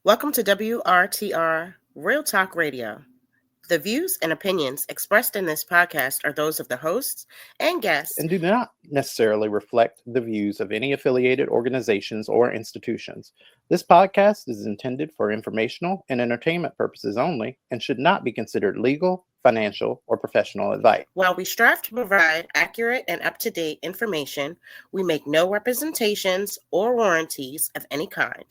Welcome to WRTR Real Talk Radio. The views and opinions expressed in this podcast are those of the hosts and guests. And do not necessarily reflect the views of any affiliated organizations or institutions. This podcast is intended for informational and entertainment purposes only and should not be considered legal, financial, or professional advice. While we strive to provide accurate and up-to-date information, we make no representations or warranties of any kind,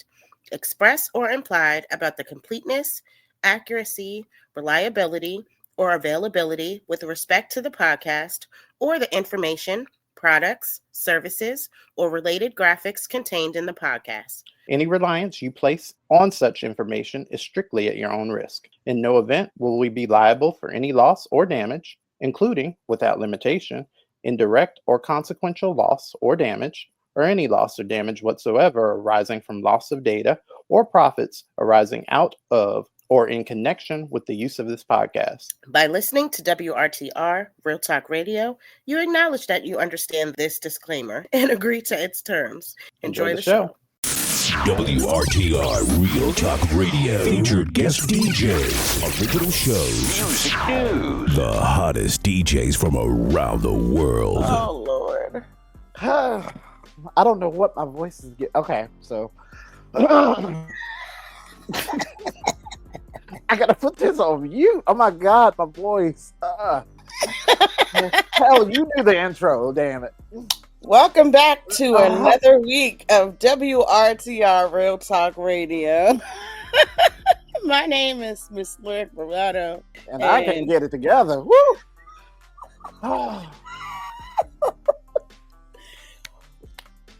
express or implied, about the completeness, accuracy, reliability, or availability with respect to the podcast or the information, products, services, or related graphics contained in the podcast. Any reliance you place on such information is strictly at your own risk. In no event will we be liable for any loss or damage, including, without limitation, indirect or consequential loss or damage, or any loss or damage whatsoever arising from loss of data or profits arising out of or in connection with the use of this podcast. By listening to WRTR Real Talk Radio, you acknowledge that you understand this disclaimer and agree to its terms. Enjoy the show. WRTR Real Talk Radio. Featured guest DJs, original shows, music news, the hottest DJs from around the world. Oh, Lord. I don't know what my voice is getting. Okay, so I gotta put this on mute. Oh my God, my voice. Hell, you do the intro, damn it. Welcome back to another week of WRTR Real Talk Radio. My name is Miss Lyric Bravado. And I can get it together. Woo!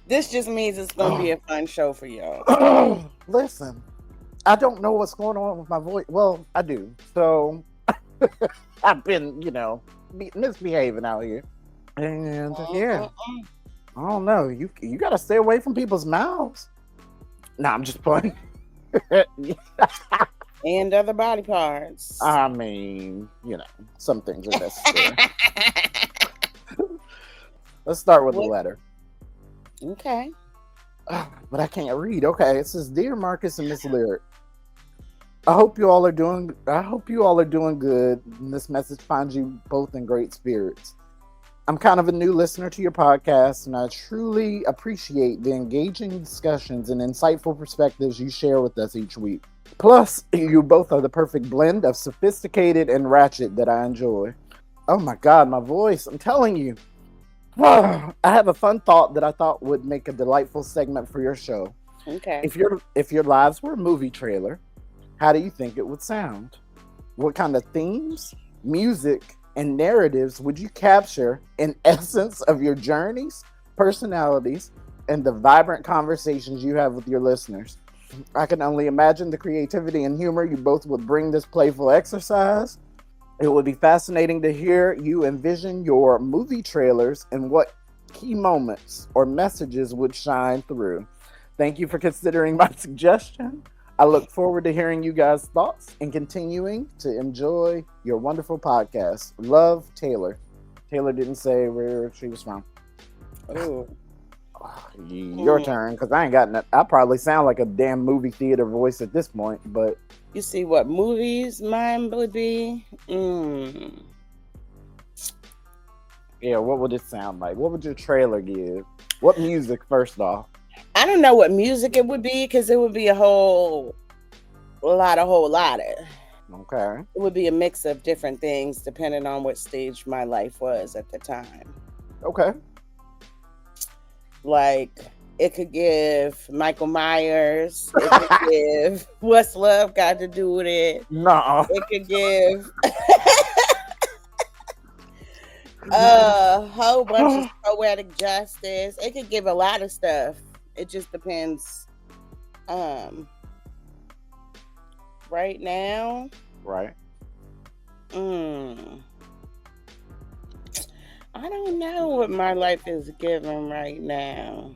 This just means it's going to be a fun show for y'all. Listen, I don't know what's going on with my voice. Well, I do. So I've been, misbehaving out here. And yeah, I don't know. You got to stay away from people's mouths. Nah, I'm just playing. And other body parts. I mean, some things are necessary. Let's start with the letter. Okay. But I can't read. Okay, it says, "Dear Marcus and Miss Lyric, I hope you all are doing good, and this message finds you both in great spirits. I'm kind of a new listener to your podcast, and I truly appreciate the engaging discussions and insightful perspectives you share with us each week. Plus, you both are the perfect blend of sophisticated and ratchet that I enjoy." Oh my God, my voice! I'm telling you. I have a fun thought that I thought would make a delightful segment for your show. Okay. If your lives were a movie trailer, how do you think it would sound? What kind of themes, music, and narratives would you capture in essence of your journeys, personalities, and the vibrant conversations you have with your listeners? I can only imagine the creativity and humor you both would bring this playful exercise. It would be fascinating to hear you envision your movie trailers and what key moments or messages would shine through. Thank you for considering my suggestion. I look forward to hearing you guys' thoughts and continuing to enjoy your wonderful podcast. Love, Taylor. Taylor didn't say where she was from. Ooh. Your turn, because I ain't got nothing. I probably sound like a damn movie theater voice at this point, but... You see what movies mine would be? Yeah, what would it sound like? What would your trailer give? What music, first off? I don't know what music it would be, because it would be a whole lot of. Okay. It would be a mix of different things depending on what stage my life was at the time. Okay. Like, it could give Michael Myers. It could give What's Love Got to Do with It. No. It could give a whole bunch of poetic justice. It could give a lot of stuff. It just depends. Right now. Right. I don't know what my life is giving right now.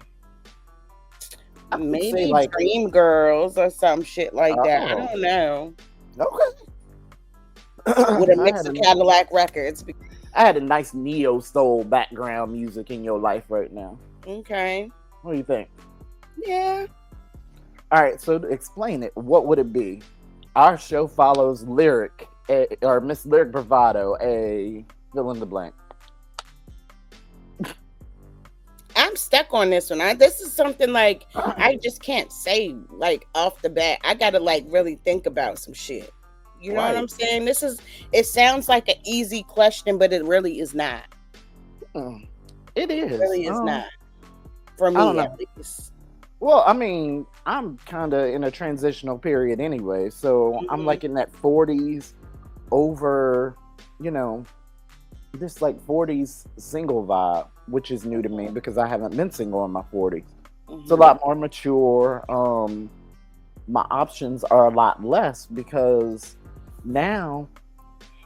Maybe like Dream Girls or some shit like that. I don't know. Okay. With a mix of Cadillac records. I had a nice neo soul background music in your life right now. Okay. What do you think? Yeah. All right, so to explain it, what would it be? Our show follows Lyric, or Miss Lyric Bravado, a fill in the blank. I'm stuck on this one. This is something like I just can't say like off the bat. I gotta like really think about some shit. You know what I'm saying? It sounds like an easy question, but it really is not. It is. It really is not. For me, at least. Well, I mean, I'm kind of in a transitional period anyway, so I'm like in that 40s over, this like 40s single vibe, which is new to me because I haven't been single in my 40s. It's a lot more mature. My options are a lot less because now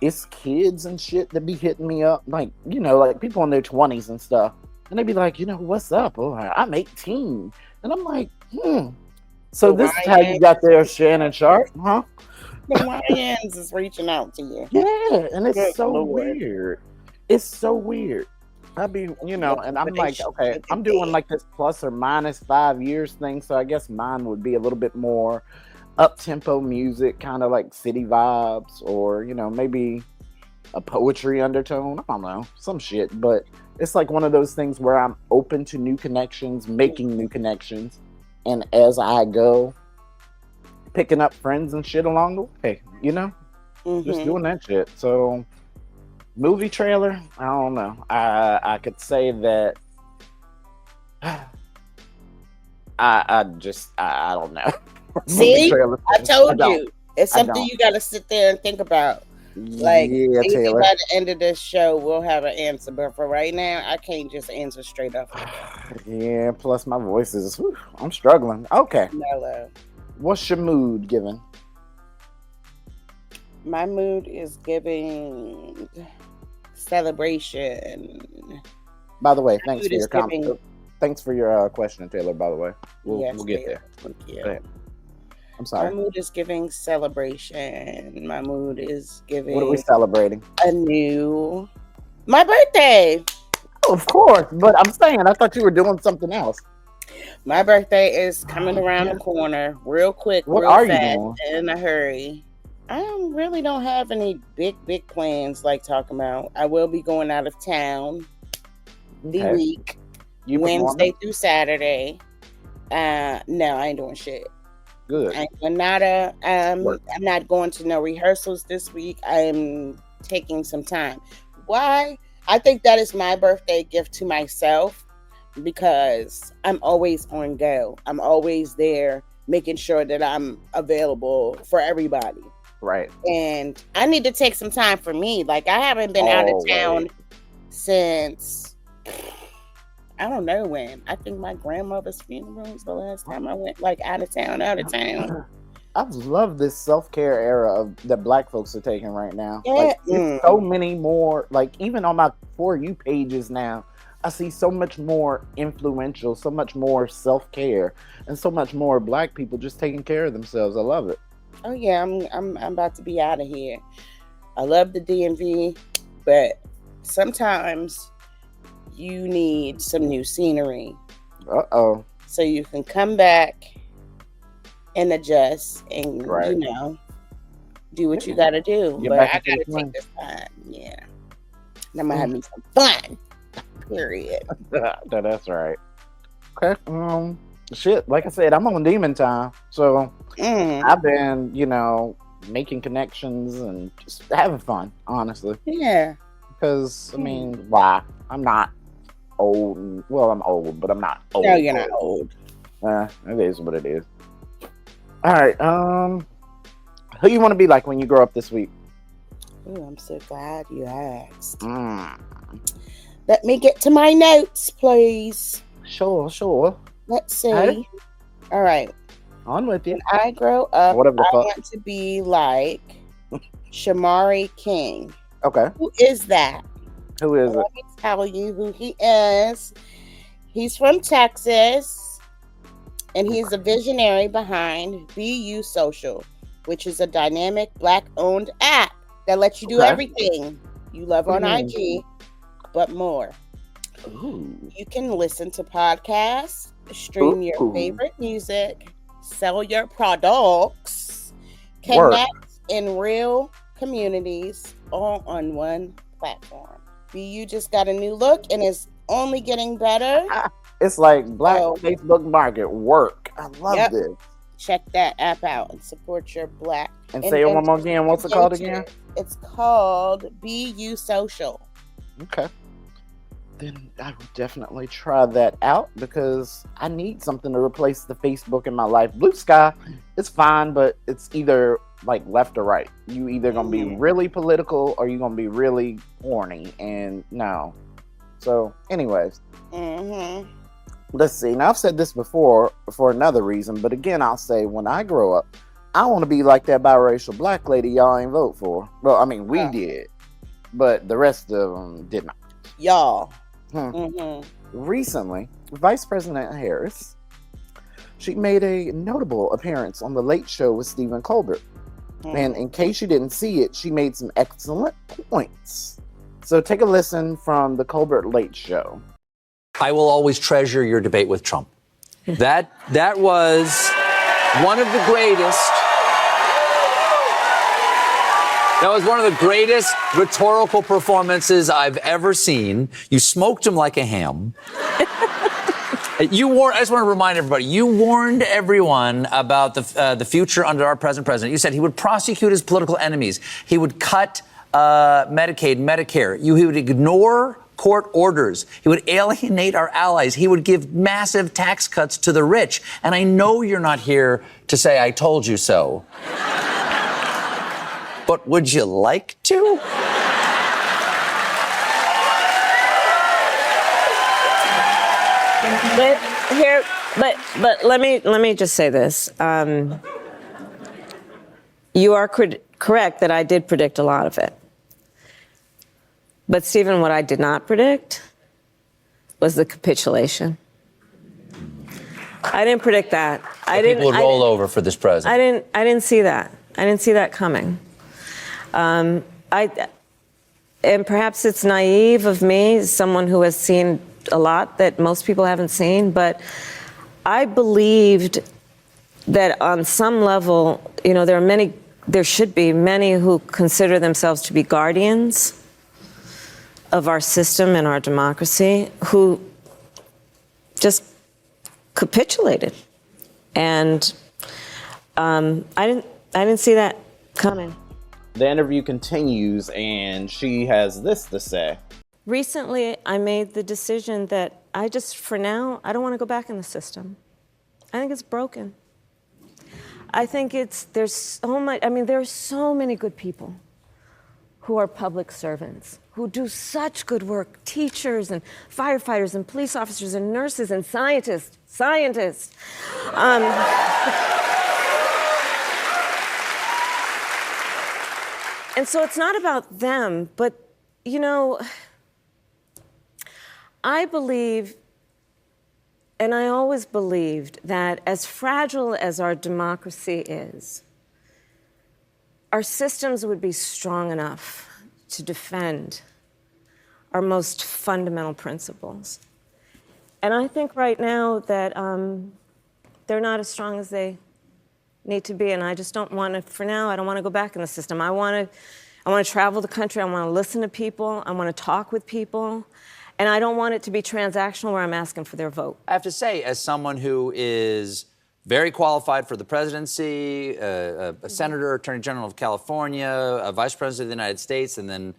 it's kids and shit that be hitting me up, like like people in their 20s and stuff, and they be like, what's up? Oh, I'm 18, and I'm like, So this is how you got there, Shannon Sharp, huh? The YNs is reaching out to you. Yeah, and it's so weird. It's so weird. I be, and I'm like, okay, I'm doing like this plus or minus 5 years thing, so I guess mine would be a little bit more up-tempo music, kind of like city vibes, or maybe a poetry undertone. I don't know, some shit. But it's like one of those things where I'm open to new connections, making new connections, and as I go, picking up friends and shit along the way, just doing that shit. So movie trailer, I don't know. I could say that I don't know. See, I told you. It's something you got to sit there and think about. Like, maybe Taylor, by the end of this show, we'll have an answer. But for right now, I can't just answer straight up. Yeah, plus my voice is, I'm struggling. Okay. Mellow. What's your mood giving? My mood is giving celebration. By the way, thanks for your question, Taylor. By the way, we'll get there. Thank you. I'm sorry. My mood is giving celebration. My mood is giving. What are we celebrating? My birthday. Oh, of course, but I'm saying I thought you were doing something else. My birthday is coming around the corner, real quick, what real are fast, you doing? in a hurry. I really don't have any big plans like talking about. I will be going out of town the week, Wednesday through Saturday. No, I ain't doing shit. Good. I'm not going to no rehearsals this week. I'm taking some time. Why? I think that is my birthday gift to myself because I'm always on go. I'm always there making sure that I'm available for everybody. Right. And I need to take some time for me. Like, I haven't been out of town since I don't know when. I think my grandmother's funeral was the last time I went like out of town. I love this self-care era that Black folks are taking right now. Yeah. Like, there's so many more, like even on my For You pages now, I see so much more influential, so much more self-care, and so much more Black people just taking care of themselves. I love it. Oh yeah, I'm about to be out of here. I love the DMV, but sometimes you need some new scenery. Uh-oh. So you can come back and adjust and, do what you got to do. But I got to take this time. Yeah. And I'm going to have me some fun. Period. That's right. Okay. Shit, like I said, I'm on demon time. So I've been, making connections and just having fun, honestly. Yeah. Because, I mean, why? I'm not old. Well, I'm old, but I'm not old. No, you're not old. It is what it is. All right. Who you want to be like when you grow up this week? Oh, I'm so glad you asked. Let me get to my notes, please. Sure. Let's see. Hey. All right. On with you. When I grow up, I want to be like Shamari King. Okay. Who is that? Who is it? Let me tell you who he is. He's from Texas, and he's a visionary behind BU Social, which is a dynamic Black-owned app that lets you do everything you love on IG, but more. Ooh. You can listen to podcasts, stream your favorite music, sell your products, connect in real communities, all on one platform. BU just got a new look and it's only getting better. It's like Black Facebook Market work. I love this. Check that app out and support your Black. And say it one more again. What's it called again? It's called BU Social. Okay. Then I would definitely try that out because I need something to replace the Facebook in my life. Blue Sky is fine, but it's either like left or right. You either gonna be really political or you're gonna be really horny, and no. So, anyways, let's see. Now I've said this before for another reason, but again, I'll say when I grow up, I want to be like that biracial black lady y'all ain't vote for. Well, I mean, we did, but the rest of them did not. Y'all. Recently, Vice President Harris, she made a notable appearance on The Late Show with Stephen Colbert. And in case you didn't see it, she made some excellent points. So take a listen from the Colbert Late Show. I will always treasure your debate with Trump. That was one of the greatest. That was one of the greatest rhetorical performances I've ever seen. You smoked him like a ham. I just want to remind everybody, you warned everyone about the future under our present president. You said he would prosecute his political enemies. He would cut Medicaid, Medicare. He would ignore court orders. He would alienate our allies. He would give massive tax cuts to the rich. And I know you're not here to say, I told you so. But would you like to? But let me just say this. You are correct that I did predict a lot of it. But Stephen, what I did not predict was the capitulation. I didn't predict that. People would roll over for this president. I didn't see that. I didn't see that coming. And perhaps it's naive of me, someone who has seen a lot that most people haven't seen, but I believed that on some level, there should be many who consider themselves to be guardians of our system and our democracy who just capitulated. And I didn't see that coming. The interview continues, and she has this to say. Recently, I made the decision that for now, I don't want to go back in the system. I think it's broken. I think there's so much, there are so many good people who are public servants, who do such good work, teachers and firefighters and police officers and nurses and scientists. And so it's not about them, but, I believe, and I always believed, that as fragile as our democracy is, our systems would be strong enough to defend our most fundamental principles. And I think right now that they're not as strong as they need to be, and I just don't want to, for now, I don't want to go back in the system. I want to travel the country, I want to listen to people, I want to talk with people, and I don't want it to be transactional where I'm asking for their vote. I have to say, as someone who is very qualified for the presidency, a senator, attorney general of California, a vice president of the United States, and then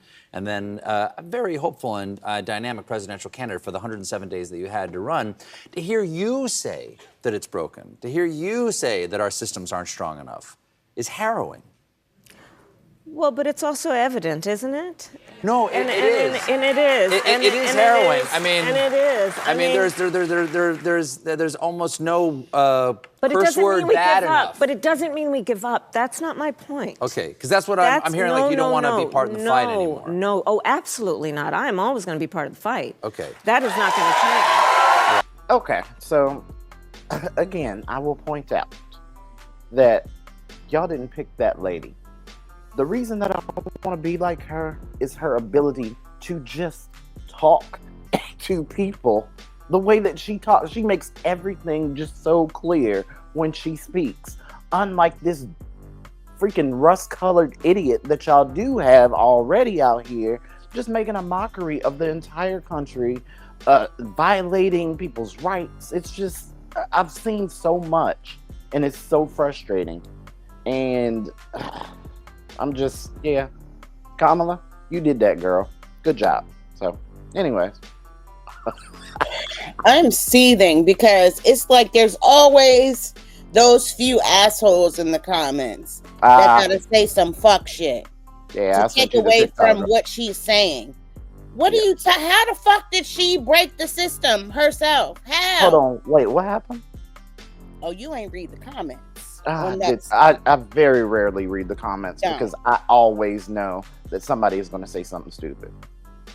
a very hopeful and dynamic presidential candidate for the 107 days that you had to run, to hear you say that it's broken, to hear you say that our systems aren't strong enough, is harrowing. Well, but it's also evident, isn't it? No, it is. And it is. It is harrowing. There's almost no curse word bad enough. But it doesn't mean we give up. That's not my point. Okay, because that's what I'm hearing. Like you don't want to be part of the fight anymore. No, oh, absolutely not. I am always going to be part of the fight. Okay. That is not going to change. Okay, so again, I will point out that y'all didn't pick that lady. The reason that I want to be like her is her ability to just talk to people The way that she talks, she makes everything just so clear when she speaks. Unlike this freaking rust-colored idiot that y'all do have already out here, just making a mockery of the entire country, violating people's rights. It's just, I've seen so much, and it's so frustrating. And I'm just, yeah, Kamala, you did that, girl. Good job. So, anyways. I'm seething because it's like there's always those few assholes in the comments that gotta say some fuck shit to take away from what she's saying. What do you how the fuck did she break the system herself? How? Hold on, wait, what happened? Oh, you ain't read the comments. I very rarely read the comments because I always know that somebody is going to say something stupid.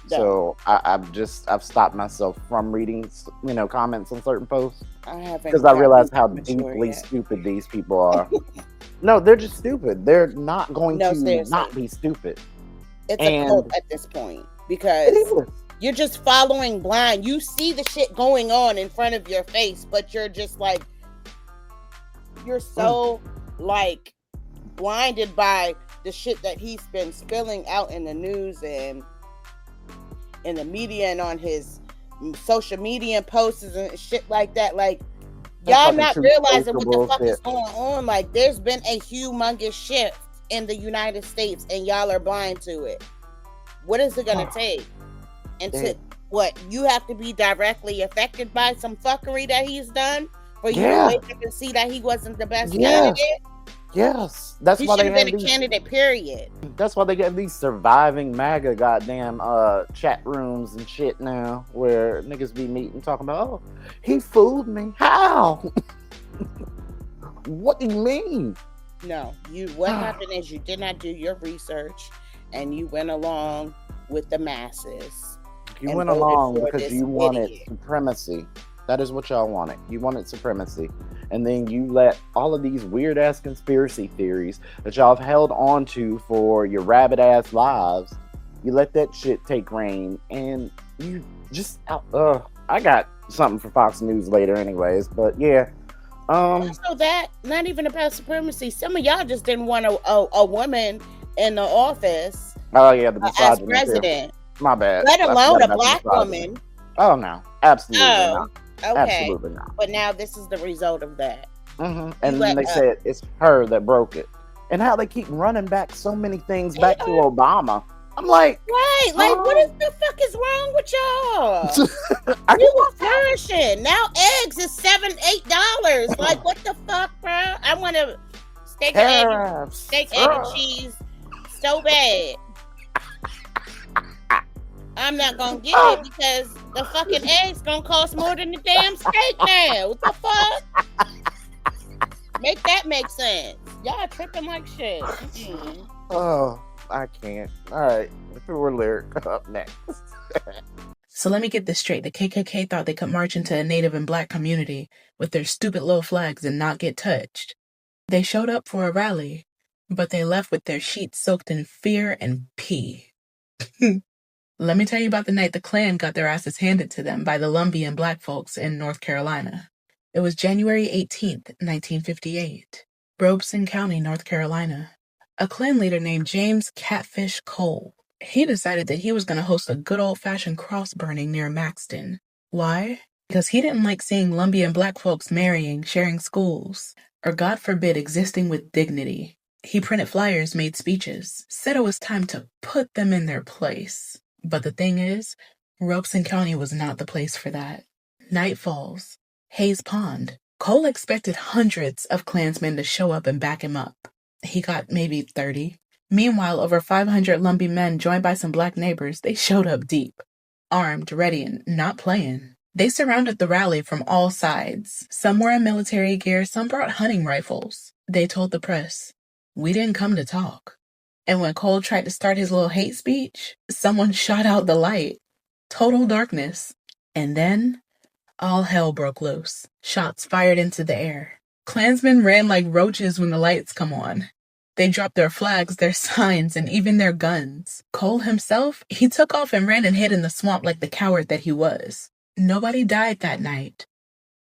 So I've stopped myself from reading, comments on certain posts because I realize how deeply stupid these people are. No, they're just stupid. They're not going to not be stupid. It's a cult at this point because you're just following blind. You see the shit going on in front of your face, but you're just like, you're so like blinded by the shit that he's been spilling out in the news and in the media and on his social media posts and shit like that. Like, y'all not realizing what the fuck is going on. Like, there's been a humongous shift in the United States and y'all are blind to it. What is it gonna take? And to what, you have to be directly affected by some fuckery that he's done for you to wake up and see that he wasn't the best candidate? Yes, that's why they have been a candidate. Period. That's why they get these surviving MAGA goddamn chat rooms and shit now, where niggas be meeting talking about, oh, he fooled me. How? What do you mean? No, what happened is you did not do your research, and you went along with the masses. You went along because you wanted supremacy. That is what y'all wanted. You wanted supremacy. And then you let all of these weird ass conspiracy theories that y'all have held on to for your rabbit ass lives, you let that shit take reign. And you just, I got something for Fox News later anyways, but yeah. So that, not even about supremacy. Some of y'all just didn't want a woman in the office. Oh yeah, the as president. My bad. Let alone a black woman. Oh no, absolutely not. Okay. Absolutely not. But now this is the result of that. Mm-hmm. And then they said it's her that broke it. And how they keep running back so many things back to Obama. I'm like, right, like what is the fuck is wrong with y'all? You were flourishing. Now eggs is $7-8. Like what the fuck, bro? I want to steak, egg and cheese so bad. I'm not gonna get it because the fucking eggs gonna cost more than the damn steak now. What the fuck? Make that make sense. Y'all tripping like shit. Mm-hmm. Oh, I can't. All right, if it were lyric up next. So let me get this straight. The KKK thought they could march into a Native and Black community with their stupid little flags and not get touched. They showed up for a rally, but they left with their sheets soaked in fear and pee. Let me tell you about the night the Klan got their asses handed to them by the Lumbee and Black folks in North Carolina. It was January 18th, 1958, Robeson County, North Carolina. A Klan leader named James Catfish Cole. He decided that he was going to host a good old-fashioned cross burning near Maxton. Why? Because he didn't like seeing Lumbee and Black folks marrying, sharing schools, or God forbid, existing with dignity. He printed flyers, made speeches, said it was time to put them in their place. But the thing is, Robeson County was not the place for that. Night falls. Hayes Pond. Cole expected hundreds of Klansmen to show up and back him up. He got maybe 30. Meanwhile, over 500 Lumbee men joined by some Black neighbors, they showed up deep. Armed, ready, and not playing. They surrounded the rally from all sides. Some were in military gear, some brought hunting rifles. They told the press, "We didn't come to talk." And when Cole tried to start his little hate speech, someone shot out the light. Total darkness. And then, all hell broke loose. Shots fired into the air. Klansmen ran like roaches when the lights come on. They dropped their flags, their signs, and even their guns. Cole himself, he took off and ran and hid in the swamp like the coward that he was. Nobody died that night,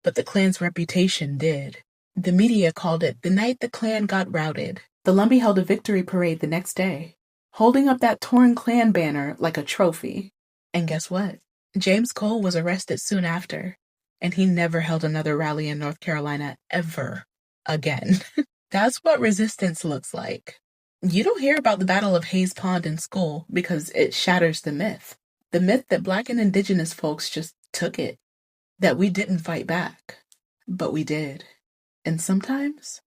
but the Klan's reputation did. The media called it the night the Klan got routed. The Lumbee held a victory parade the next day, holding up that torn Klan banner like a trophy. And guess what? James Cole was arrested soon after, and he never held another rally in North Carolina ever again. That's what resistance looks like. You don't hear about the Battle of Hayes Pond in school because it shatters the myth. The myth that Black and Indigenous folks just took it, that we didn't fight back. But we did. And sometimes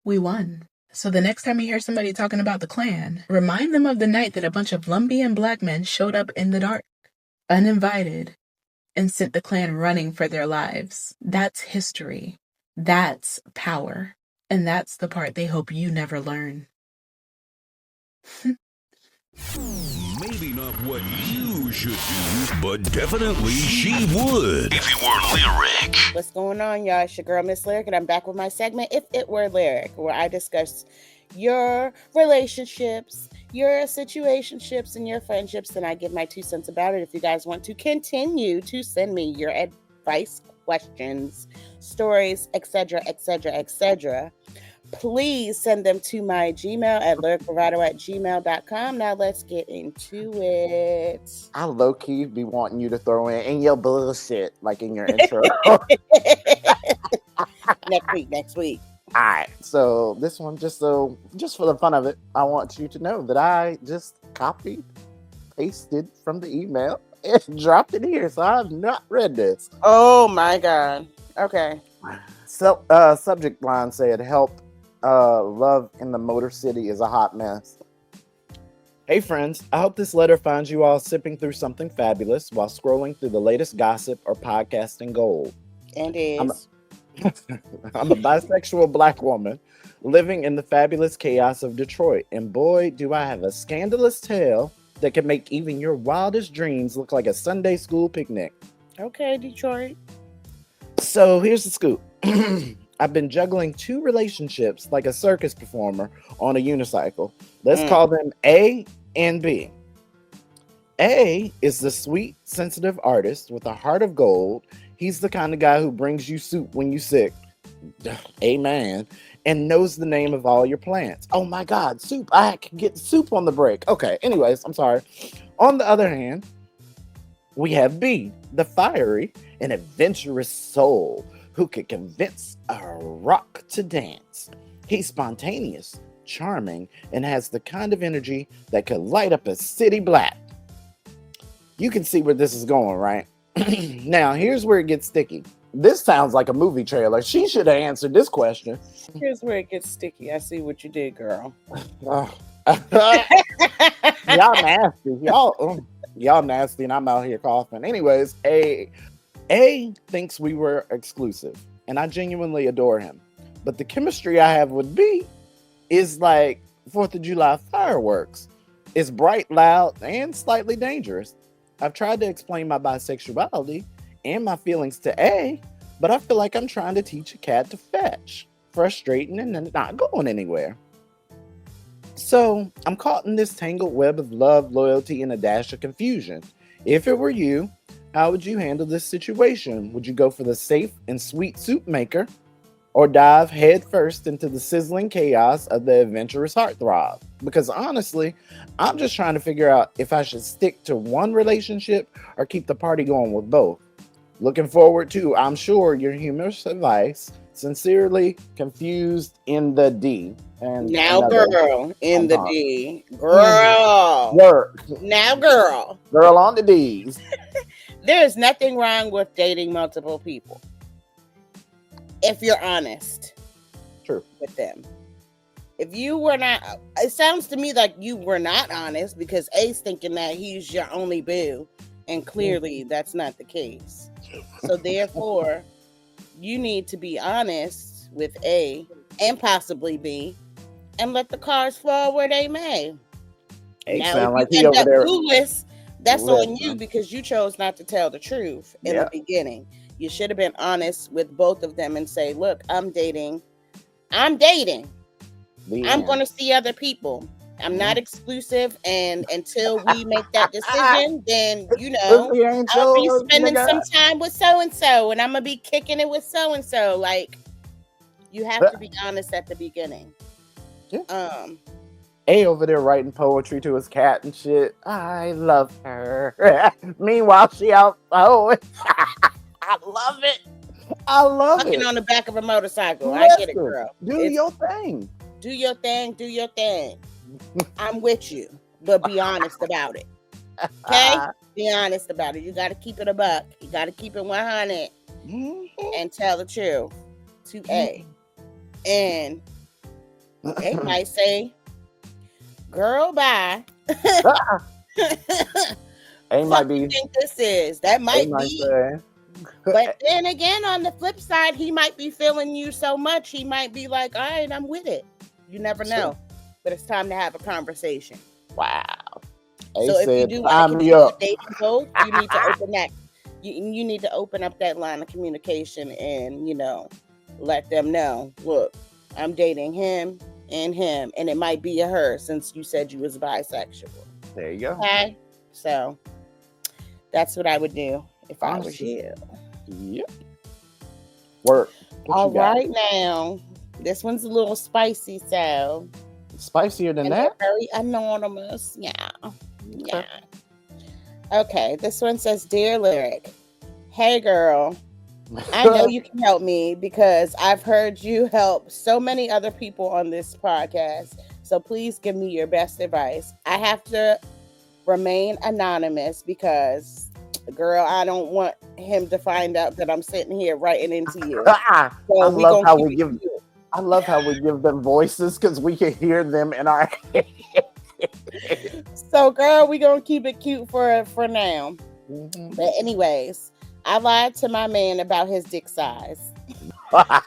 we won. So the next time you hear somebody talking about the Klan, remind them of the night that a bunch of Lumbian Black men showed up in the dark, uninvited, and sent the Klan running for their lives. That's history. That's power. And that's the part they hope you never learn. Maybe not what you should do, but definitely she would if it were lyric. What's going on, y'all? It's your girl, Miss Lyric, and I'm back with my segment, If It Were Lyric, where I discuss your relationships, your situationships, and your friendships, and I give my 2 cents about it. If you guys want to continue to send me your advice, questions, stories, etc., etc., etc., please send them to my Gmail at lyricbravado@gmail.com. Now let's get into it. I low-key be wanting you to throw in your bullshit, like in your intro. Next week. All right. So this one, just for the fun of it, I want you to know that I just copied, pasted from the email, and dropped it here. So I've not read this. Oh my God. Okay. So, subject line said, help. Love in the Motor City is a hot mess. Hey friends, I hope this letter finds you all sipping through something fabulous while scrolling through the latest gossip or podcasting gold. And is. I'm a bisexual Black woman living in the fabulous chaos of Detroit, and boy, do I have a scandalous tale that can make even your wildest dreams look like a Sunday school picnic. Okay, Detroit. So here's the scoop. I've been juggling 2 relationships like a circus performer on a unicycle. Let's call them A and B. A is the sweet, sensitive artist with a heart of gold. He's the kind of guy who brings you soup when you're sick. Amen. And knows the name of all your plants. Oh my God, soup. I can get soup on the break. Okay, anyways, I'm sorry. On the other hand, we have B, the fiery and adventurous soul who could convince a rock to dance. He's spontaneous, charming, and has the kind of energy that could light up a city black. You can see where this is going, right? Now, here's where it gets sticky. This sounds like a movie trailer. She should have answered this question. Here's where it gets sticky. I see what you did, girl. Y'all nasty. Y'all nasty, and I'm out here coughing. Anyways, A thinks we were exclusive, and I genuinely adore him. But the chemistry I have with B is like 4th of July fireworks. It's bright, loud, and slightly dangerous. I've tried to explain my bisexuality and my feelings to A, but I feel like I'm trying to teach a cat to fetch. Frustrating and not going anywhere. So I'm caught in this tangled web of love, loyalty, and a dash of confusion. If it were you, how would you handle this situation? Would you go for the safe and sweet soup maker, or dive headfirst into the sizzling chaos of the adventurous heartthrob? Because honestly, I'm just trying to figure out if I should stick to one relationship or keep the party going with both. Looking forward to, I'm sure, your humorous advice. Sincerely, Confused in the D. And now, girl, in the D. Girl. Work. Now, girl. Girl on the D's. There is nothing wrong with dating multiple people, if you're honest. True. With them. If you were not, it sounds to me like you were not honest, because A's thinking that he's your only boo, and clearly that's not the case. So therefore, you need to be honest with A and possibly B, and let the cards fall where they may. Now, sound like if you he end over up there. clueless, that's on you, because you chose not to tell the truth in the beginning. You should have been honest with both of them and say, look, I'm dating. I'm going to see other people. I'm not exclusive, and until we make that decision, then Pussy ain't I'll be yours, spending nigga. some time with so and so, and I'm gonna be kicking it with so and so. Like, you have to be honest at the beginning. Yeah. A over there writing poetry to his cat and shit. I love her. Meanwhile, she out. Oh, I love it. I love Fucking it. on the back of a motorcycle. I get it, Listen, girl. Do your thing. Do your thing. Do your thing. I'm with you, but be honest about it. Okay? Be honest about it. You got to keep it a buck. You got to keep it 100 and tell the truth to A. And they might say, girl, bye. A might be. Think this is. That might be. Say. But then again, on the flip side, he might be feeling you so much, he might be like, all right, I'm with it. You never know. But it's time to have a conversation. Wow. So if you do want to continue dating both, you need to open that. You need to open up that line of communication and, let them know, look, I'm dating him, and it might be a her since you said you was bisexual. There you go. Okay? So that's what I would do if I was you. Yep. Work. All right, now this one's a little spicy, so spicier than that. Very anonymous. Yeah. Okay, this one says, "Dear Lyric, hey girl, I know you can help me because I've heard you help so many other people on this podcast. So please give me your best advice. I have to remain anonymous because, girl, I don't want him to find out that I'm sitting here writing into you." So I love how we give them voices because we can hear them in our head. So, girl, we gonna keep it cute for now. But anyways, I lied to my man about his dick size. What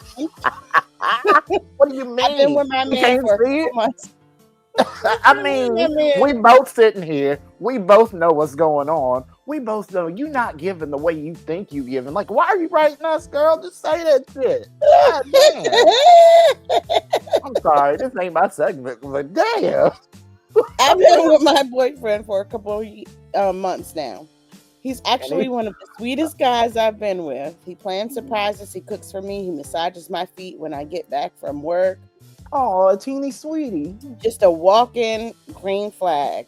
do you mean? I've been with my man for a few months. I mean, we both sitting here. We both know what's going on. We both know you're not giving the way you think you giving. Like, why are you writing us, girl? Just say that shit. God damn. I'm sorry, this ain't my segment, but damn. I've been with my boyfriend for a couple of months now. He's actually one of the sweetest guys I've been with. He plans surprises. He cooks for me. He massages my feet when I get back from work. Oh, a teeny sweetie. Just a walk-in green flag.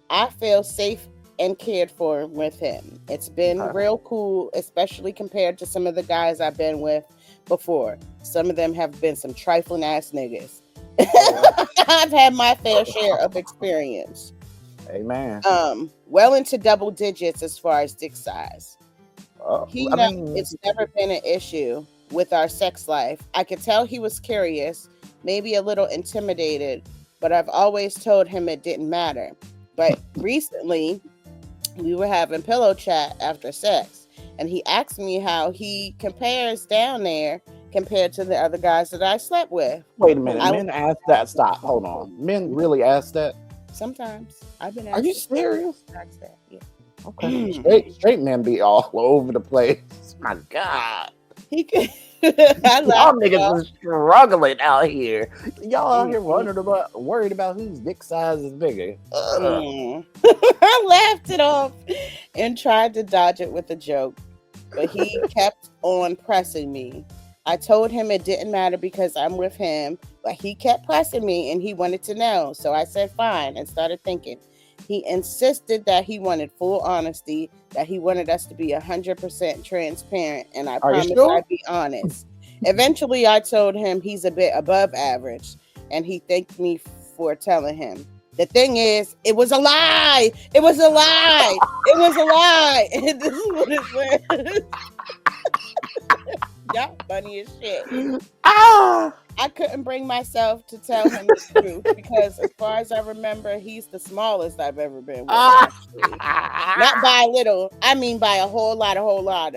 I feel safe and cared for with him. It's been real cool, especially compared to some of the guys I've been with before. Some of them have been some trifling ass niggas. I've had my fair share of experience. Amen. Well into double digits as far as dick size. It's never been an issue with our sex life. I could tell he was curious, maybe a little intimidated, but I've always told him it didn't matter. But recently, we were having pillow chat after sex, and he asked me how he compares down there compared to the other guys that I slept with. Wait a minute. Men ask that. Stop. Hold on. Men really ask that? Sometimes. I've been asked. Are you serious? Ask that. Yeah. Okay. Straight men be all over the place. My God. He could. Y'all niggas is struggling out here. Y'all out here worried about whose dick size is bigger. I laughed it off and tried to dodge it with a joke, but he kept on pressing me. I told him it didn't matter because I'm with him, but he kept pressing me and he wanted to know. So I said fine and started thinking. He insisted that he wanted full honesty, that he wanted us to be 100% transparent, and I promised I'd be honest. Eventually, I told him he's a bit above average, and he thanked me for telling him. The thing is, it was a lie. It was a lie. It was a lie. This is what it says. Y'all funny as shit. I couldn't bring myself to tell him the truth because, as far as I remember, he's the smallest I've ever been with. Actually. Not by a little, I mean by a whole lot.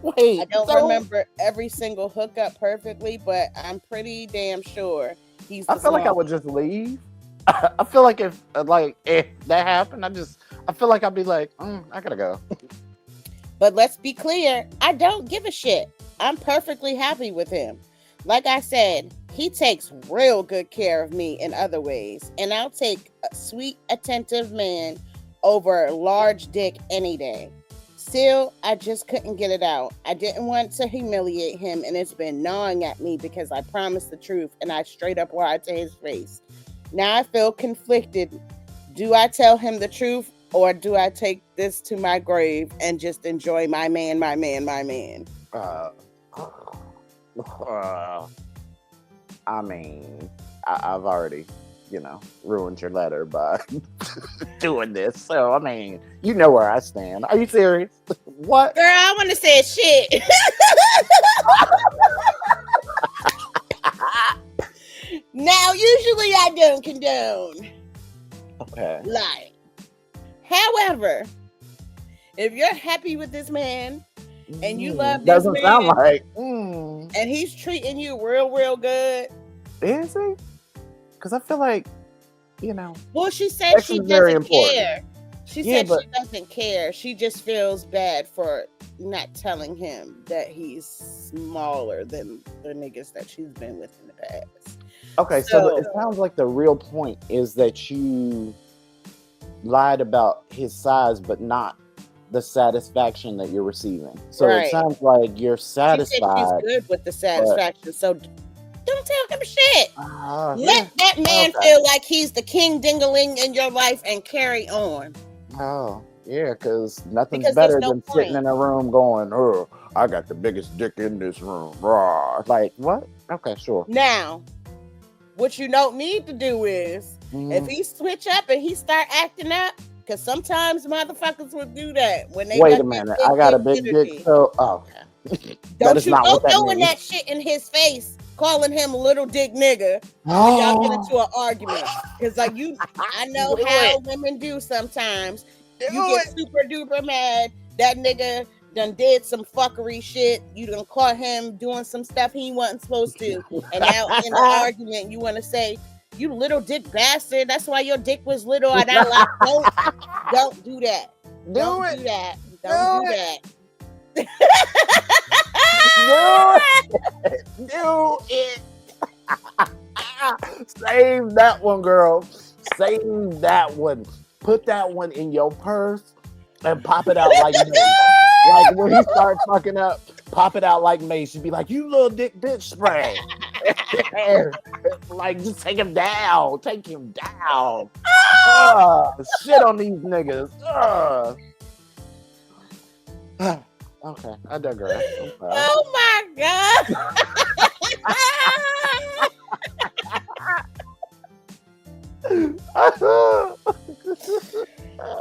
Wait, I don't remember every single hookup perfectly, but I'm pretty damn sure he's. I feel like I would just leave. I feel like if that happened, I feel like I'd be like, I gotta go. But let's be clear, I don't give a shit. I'm perfectly happy with him. like I said, he takes real good care of me in other ways. And I'll take a sweet, attentive man over a large dick any day. Still, I just couldn't get it out. I didn't want to humiliate him, and it's been gnawing at me because I promised the truth and I straight up lied to his face. Now I feel conflicted. Do I tell him the truth, or do I take this to my grave and just enjoy my man, my man, my man? I mean, I've already, ruined your letter by doing this. So, I mean, you know where I stand. Are you serious? What? Girl, I want to say shit. Now, usually I don't condone lying. However, if you're happy with this man and you love this doesn't man, sound like, and he's treating you real, real good. Is he? Because I feel like, Well, she said she doesn't care. She said but she doesn't care. She just feels bad for not telling him that he's smaller than the niggas that she's been with in the past. Okay, so it sounds like the real point is that you lied about his size, but not the satisfaction that you're receiving. So It sounds like you're satisfied. She said she's good with the satisfaction, so don't tell him shit. Let that man feel like he's the king dingaling in your life and carry on. Oh, yeah, because nothing's better than sitting in a room going, oh, I got the biggest dick in this room. Raw. Like, what? Okay, sure. Now, what you don't need to do is, if he switch up and he start acting up, because sometimes motherfuckers will do that when they wait a minute, I got a big dick, so okay. Don't you go throwing that shit in his face, calling him little dick nigga when y'all get into an argument. Because I know how women do sometimes. You get super duper mad. That nigga done did some fuckery shit. You done caught him doing some stuff he wasn't supposed to. And now in the argument, you want to say, you little dick bastard. That's why your dick was little. And I like, don't do that. Don't do that. Don't do that. Do it. Save that one, girl. Save that one. Put that one in your purse and pop it out like me. Like when he starts fucking up, pop it out like me. She'd be like, you little dick bitch spray. Like, just take him down. Take him down. Shit on these niggas. Okay, I digress. Oh my God.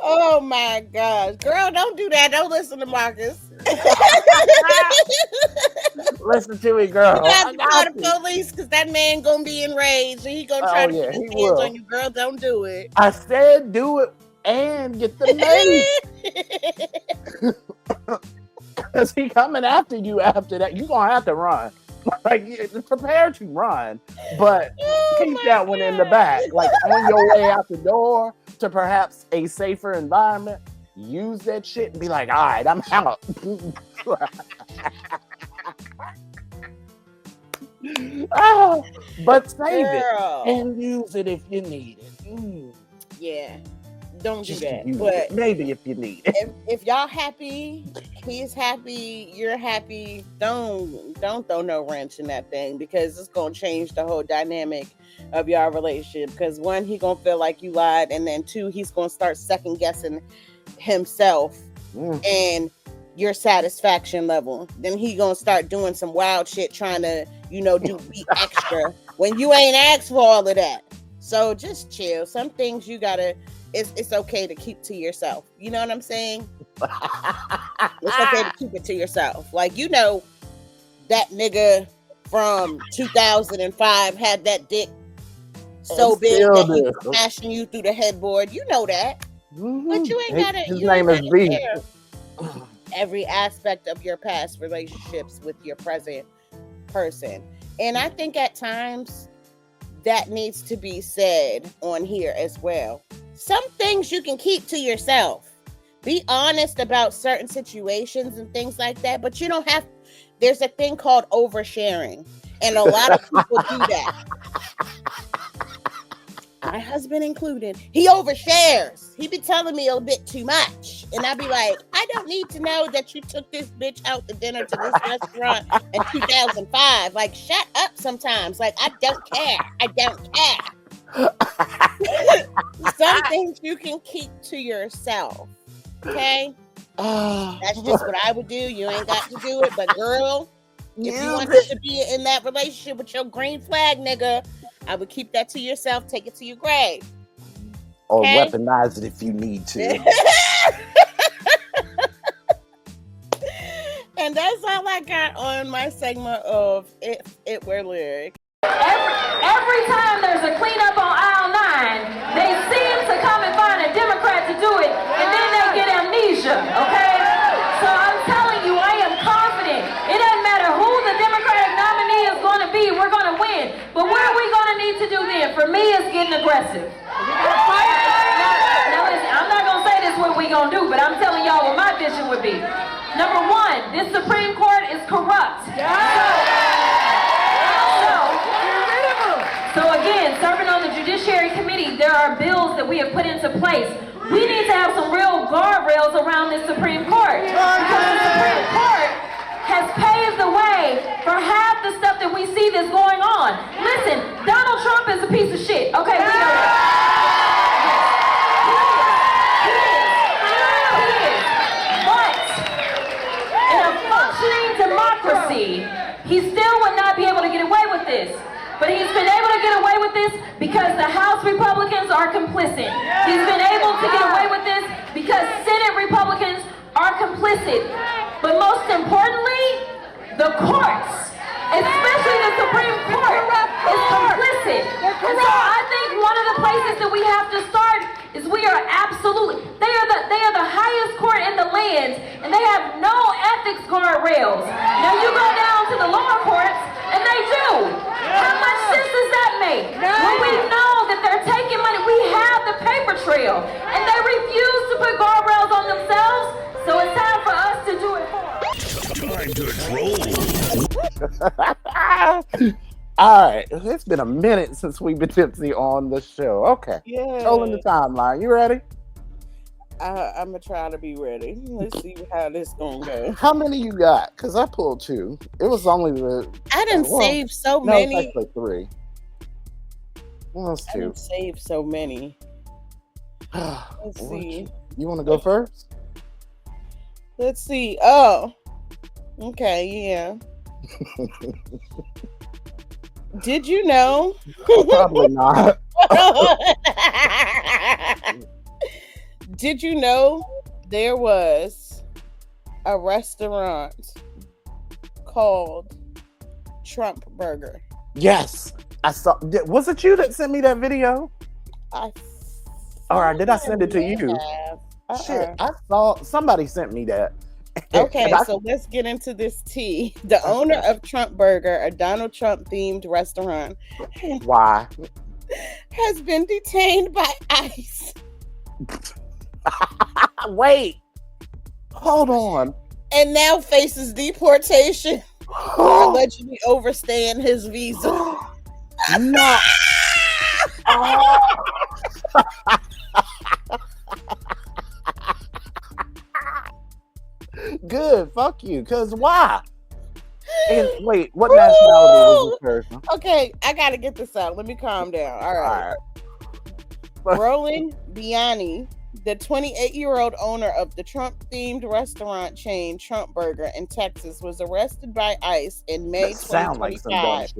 Oh my gosh. Girl, don't do that. Don't listen to Marcus. Listen to me, girl. You have to call the police because that man gonna be enraged and he gonna try to put his hands on you. Girl, don't do it. I said do it and get the mace. Because he coming after you after that. You gonna have to run. Like, prepare to run, but keep that one in the back. Like, on your way out the door to perhaps a safer environment, use that shit and be like, all right, I'm out. But save it and use it if you need it. Yeah. Don't do that. But maybe if you need it. If y'all happy, he's happy, you're happy, don't throw no wrench in that thing because it's gonna change the whole dynamic of your relationship. Because one, he gonna feel like you lied, and then two, he's gonna start second guessing himself and your satisfaction level. Then he gonna start doing some wild shit trying to, do be extra when you ain't asked for all of that. So just chill. Some things you gotta. It's okay to keep to yourself. You know what I'm saying? It's okay to keep it to yourself. Like, that nigga from 2005 had that dick so big that he was smashing you through the headboard. You know that. But you ain't gotta. His name is B. Every aspect of your past relationships with your present person. And I think at times that needs to be said on here as well. Some things you can keep to yourself. Be honest about certain situations and things like that, but you don't have. There's a thing called oversharing, And a lot of people do that. My husband included. He overshares. He be telling me a bit too much. And I be like, I don't need to know that you took this bitch out to dinner to this restaurant in 2005. Like, shut up sometimes. Like, I don't care. I don't care. Some things you can keep to yourself. Okay? That's just what I would do. You ain't got to do it. But girl, if you wanted to be in that relationship with your green flag nigga, I would keep that to yourself. Take it to your grave. Or weaponize it if you need to. And that's all I got on my segment of If It Were Lyric. Every time there's a cleanup on aisle 9, they seem to come and find a Democrat to do it, and then they get amnesia, okay? So I'm telling you, I am confident. It doesn't matter who the Democratic nominee is going to be, we're going to win. But what are we going to need to do then? For me, it's getting aggressive. Now listen, I'm not going to say this is what we're going to do, but I'm telling y'all what my vision would be. Number one, this Supreme Court is corrupt. So again, serving on the Judiciary Committee, there are bills that we have put into place. We need to have some real guardrails around this Supreme Court. Because the Supreme Court has paved the way for half the stuff that we see that's going on. Listen, Donald Trump is a piece of shit. Okay, we know that. He is. But in a functioning democracy, he still would not be able to get away with this. But he's been able to get away with this because the House Republicans are complicit. He's been able to get away with this because Senate Republicans are complicit. But most importantly, the courts, especially the Supreme Court, is complicit. And so I think one of the places that we have to start is we are absolutely, they are the highest court in the land, and they have no ethics guardrails. Now you go down to the lower courts, and they do. How much sense does that make? When we know that they're taking money, we have the paper trail, and they refuse to put guardrails on themselves, so it's time for us to do it for them. Time to troll. All right, it's been a minute since we've been tipsy on the show. Okay, trolling the timeline. You ready? I'm gonna try to be ready. Let's see how this gonna go. How many you got? Because I pulled 2. It was only the. I didn't save so no, many. It's actually 3. Well, that's 2. I didn't save so many. Let's see. You want to go first? Let's see. Oh, okay, yeah. Did you know? Probably not. Did you know there was a restaurant called Trump Burger? Yes, I saw. Was it you that sent me that video? Or did I send it to you? Shit, I saw somebody sent me that. Okay, so let's get into this tea. The owner of Trump Burger, a Donald Trump themed restaurant, why has been detained by ICE. Wait, hold on. And now faces deportation for allegedly overstaying his visa. No. Good, fuck you. Cause why? And wait, what nationality was this person? Okay, I gotta get this out. Let me calm down. All right. Roland Biani, the 28-year-old owner of the Trump-themed restaurant chain Trump Burger in Texas, was arrested by ICE in May 2025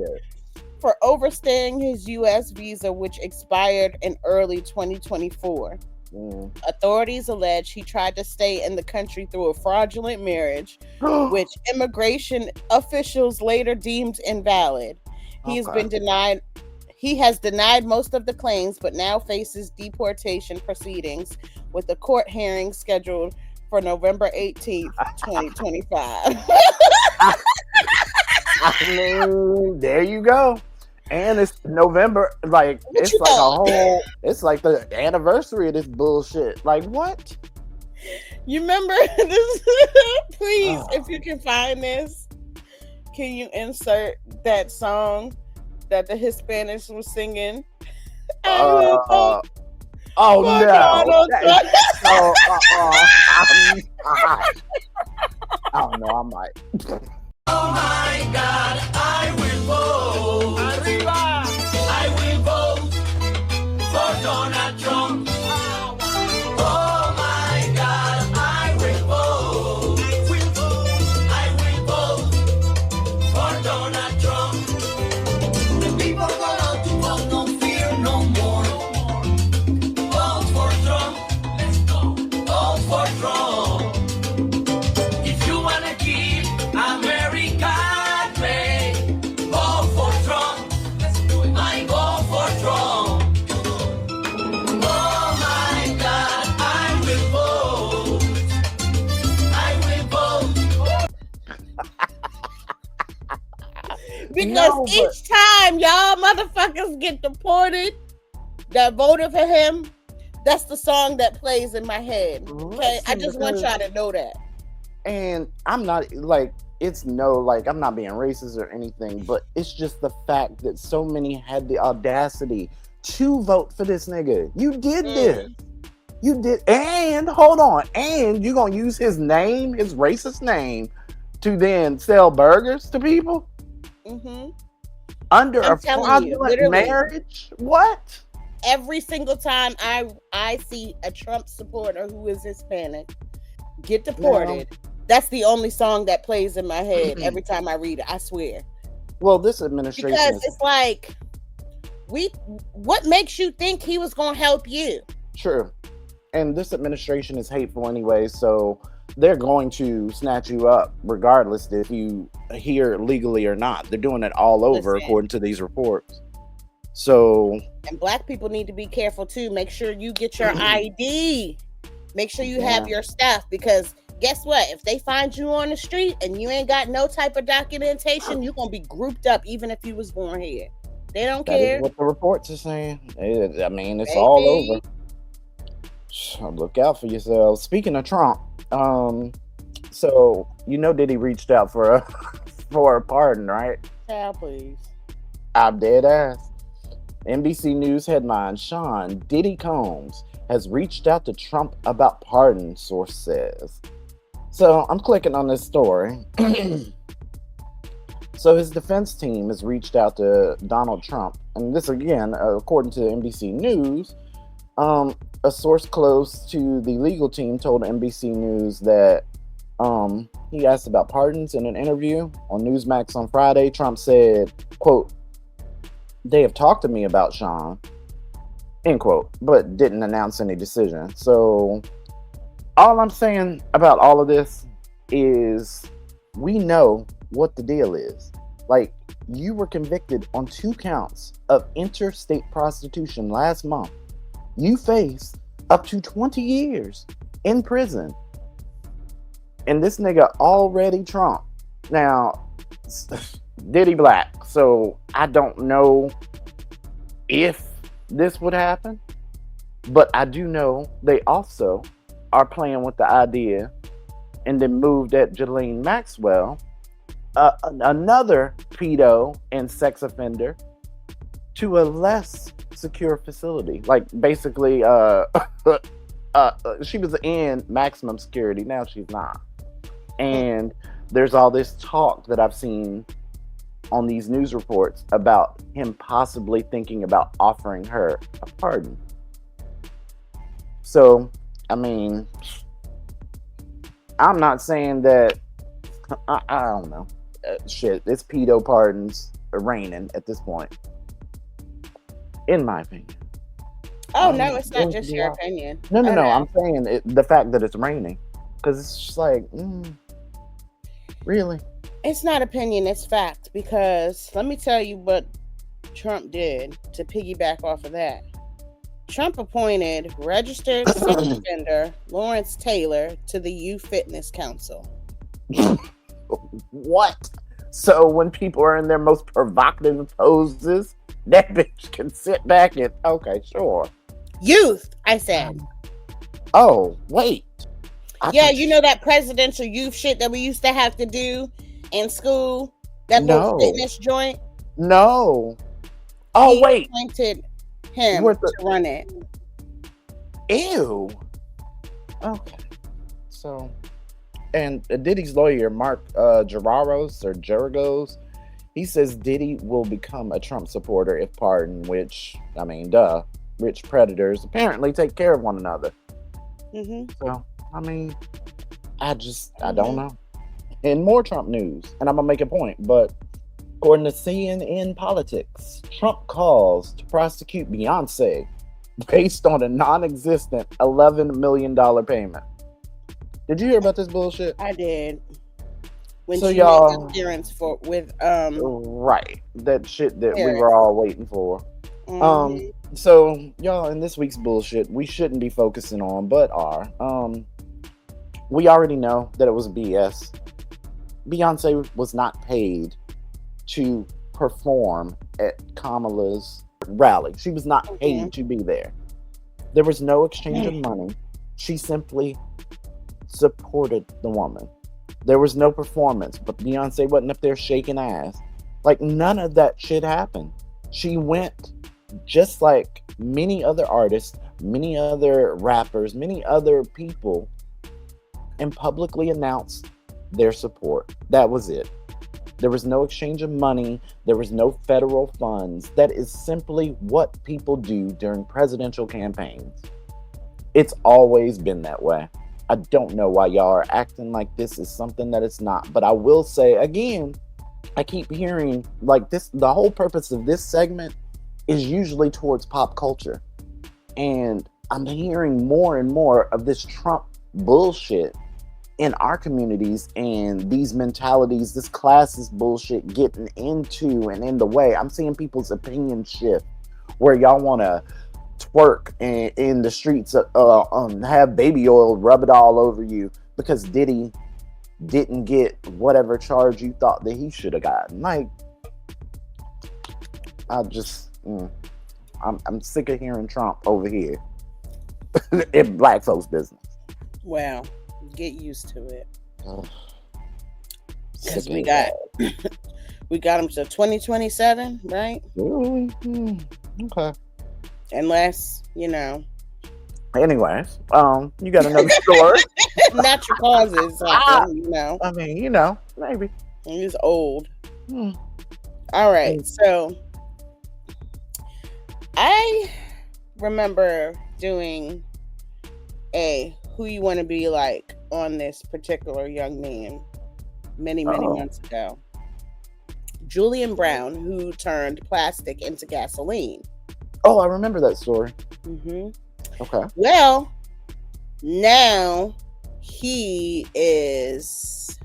for overstaying his U.S. visa, which expired in early 2024. Authorities allege he tried to stay in the country through a fraudulent marriage, which immigration officials later deemed invalid. He has denied most of the claims, but now faces deportation proceedings with the court hearing scheduled for November 18th, 2025. I mean, there you go. And it's November, like it's like a whole. It's like the anniversary of this bullshit. Like what? You remember this? Please, if you can find this, Can you insert that song that the Hispanics were singing? Oh no! Donald Trump. So, I don't know. I might. Oh my God, I will vote. Arriba! I will vote for Donald Trump. Oh my God, I will vote. I will vote for Donald Trump. The people go out to vote, no fear no more. Vote for Trump. Let's go. Vote for Trump. If you wanna keep America great, vote for Trump. Let's do it. I vote for Trump. Oh my God, I will vote. I will vote. Because No, but- each time y'all motherfuckers get deported that voted for him, that's the song that plays in my head. Okay, I Listen, just want because- y'all to know that. And I'm not like it's no like I'm not being racist or anything, but it's just the fact that so many had the audacity to vote for this nigga. You did this. You did, and hold on, and you gonna use his name, his racist name, to then sell burgers to people Mm-hmm. under I'm a telling you, fraudulent literally. marriage? What? Every single time I see a Trump supporter who is Hispanic get deported, that's the only song that plays in my head every time I read it. I swear. Well, this administration Because is it's like, what makes you think he was gonna help you? true, and this administration is hateful anyway, so they're going to snatch you up regardless if you here legally or not. They're doing it all over, Listen. according to these reports. So And black people need to be careful too. Make sure you get your ID. Make sure you have your stuff, because guess what? If they find you on the street and you ain't got no type of documentation, you're gonna be grouped up even if you was born here. They don't that care. is what the reports are saying. I mean, it's all over. So look out for yourselves. Speaking of Trump, so you know Diddy reached out for a for a pardon, right? Child, please. I'm dead ass. NBC News headline: Sean Diddy Combs has reached out to Trump about pardon, source says. So I'm clicking on this story. So his defense team has reached out to Donald Trump, and this again, according to NBC News, a source close to the legal team told NBC News that he asked about pardons in an interview on Newsmax on Friday. Trump said, quote, "They have talked to me about Sean," end quote, but didn't announce any decision. So all I'm saying about all of this is we know what the deal is. Like, you were convicted on 2 counts of interstate prostitution last month. You face up to 20 years in prison. And this nigga already Trump. Now, Diddy black, so I don't know if this would happen, but I do know they also are playing with the idea and then moved at Ghislaine Maxwell, another pedo and sex offender, to a less secure facility. Like, basically, she was in maximum security. Now she's not. And there's all this talk that I've seen on these news reports about him possibly thinking about offering her a pardon. So, I mean, I'm not saying that, I don't know. Shit, it's pedo pardons reigning at this point, in my opinion. Oh, no, it's not just your opinion. No. Oh, I'm saying the fact that it's raining, because it's just like, really? It's not opinion, it's fact. Because let me tell you what Trump did to piggyback off of that. Trump appointed registered sex offender Lawrence Taylor to the Youth Fitness Council. What? So when people are in their most provocative poses, that bitch can sit back and, okay, sure. Youth, I said. Oh, wait. Yeah, you know that presidential youth shit that we used to have to do in school? That little No. fitness joint. No. Oh, He wait. appointed him With the- to run it. Ew. Okay. So, and Diddy's lawyer, Mark Geragos, he says Diddy will become a Trump supporter if pardoned, which, I mean, duh. Rich predators apparently take care of one another. So, I mean, I don't know. And more Trump news, and I'm going to make a point, but according to CNN Politics, Trump calls to prosecute Beyonce based on a non-existent $11 million payment. Did you hear about this bullshit? I did. When So she y'all- made appearance with Right, that shit that we Paris. were all waiting for. So y'all, in this week's bullshit, we shouldn't be focusing on, but are. We already know that it was BS. Beyonce was not paid to perform at Kamala's rally. She was not paid to be there. There was no exchange of money. She simply supported the woman. There was no performance, but Beyonce wasn't up there shaking ass. Like, none of that shit happened. She went just like many other artists, many other rappers, many other people, and publicly announced their support. That was it. There was no exchange of money. There was no federal funds. That is simply what people do during presidential campaigns. It's always been that way. I don't know why y'all are acting like this is something that it's not. But I will say again, I keep hearing like this, the whole purpose of this segment is usually towards pop culture. And I'm hearing more and more of this Trump bullshit in our communities, and these mentalities, this classist bullshit getting into and in the way. I'm seeing people's opinions shift where y'all want to twerk in the streets, have baby oil, rub it all over you because Diddy didn't get whatever charge you thought that he should have gotten. Like, I'm sick of hearing Trump over here in black folks' business. Well, get used to it. Because Sick we of got that. we got him to 2027, right? Really? Okay. Unless, you know, Anyways, you got another story? natural causes happen, you know. I mean, maybe. He's old. All right, so I remember doing a who you want to be like on this particular young man many months ago. Julian Brown, who turned plastic into gasoline. Oh, I remember that story. Okay. Well, now he is.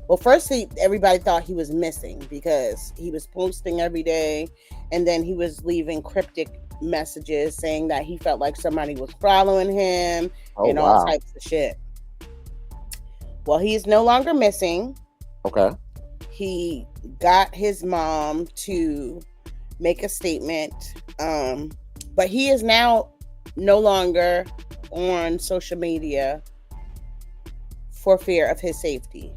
Well, first everybody thought he was missing because he was posting every day, and then he was leaving cryptic messages saying that he felt like somebody was following him and all types of shit. Well, he's no longer missing. Okay. He got his mom to make a statement, but he is now no longer on social media for fear of his safety.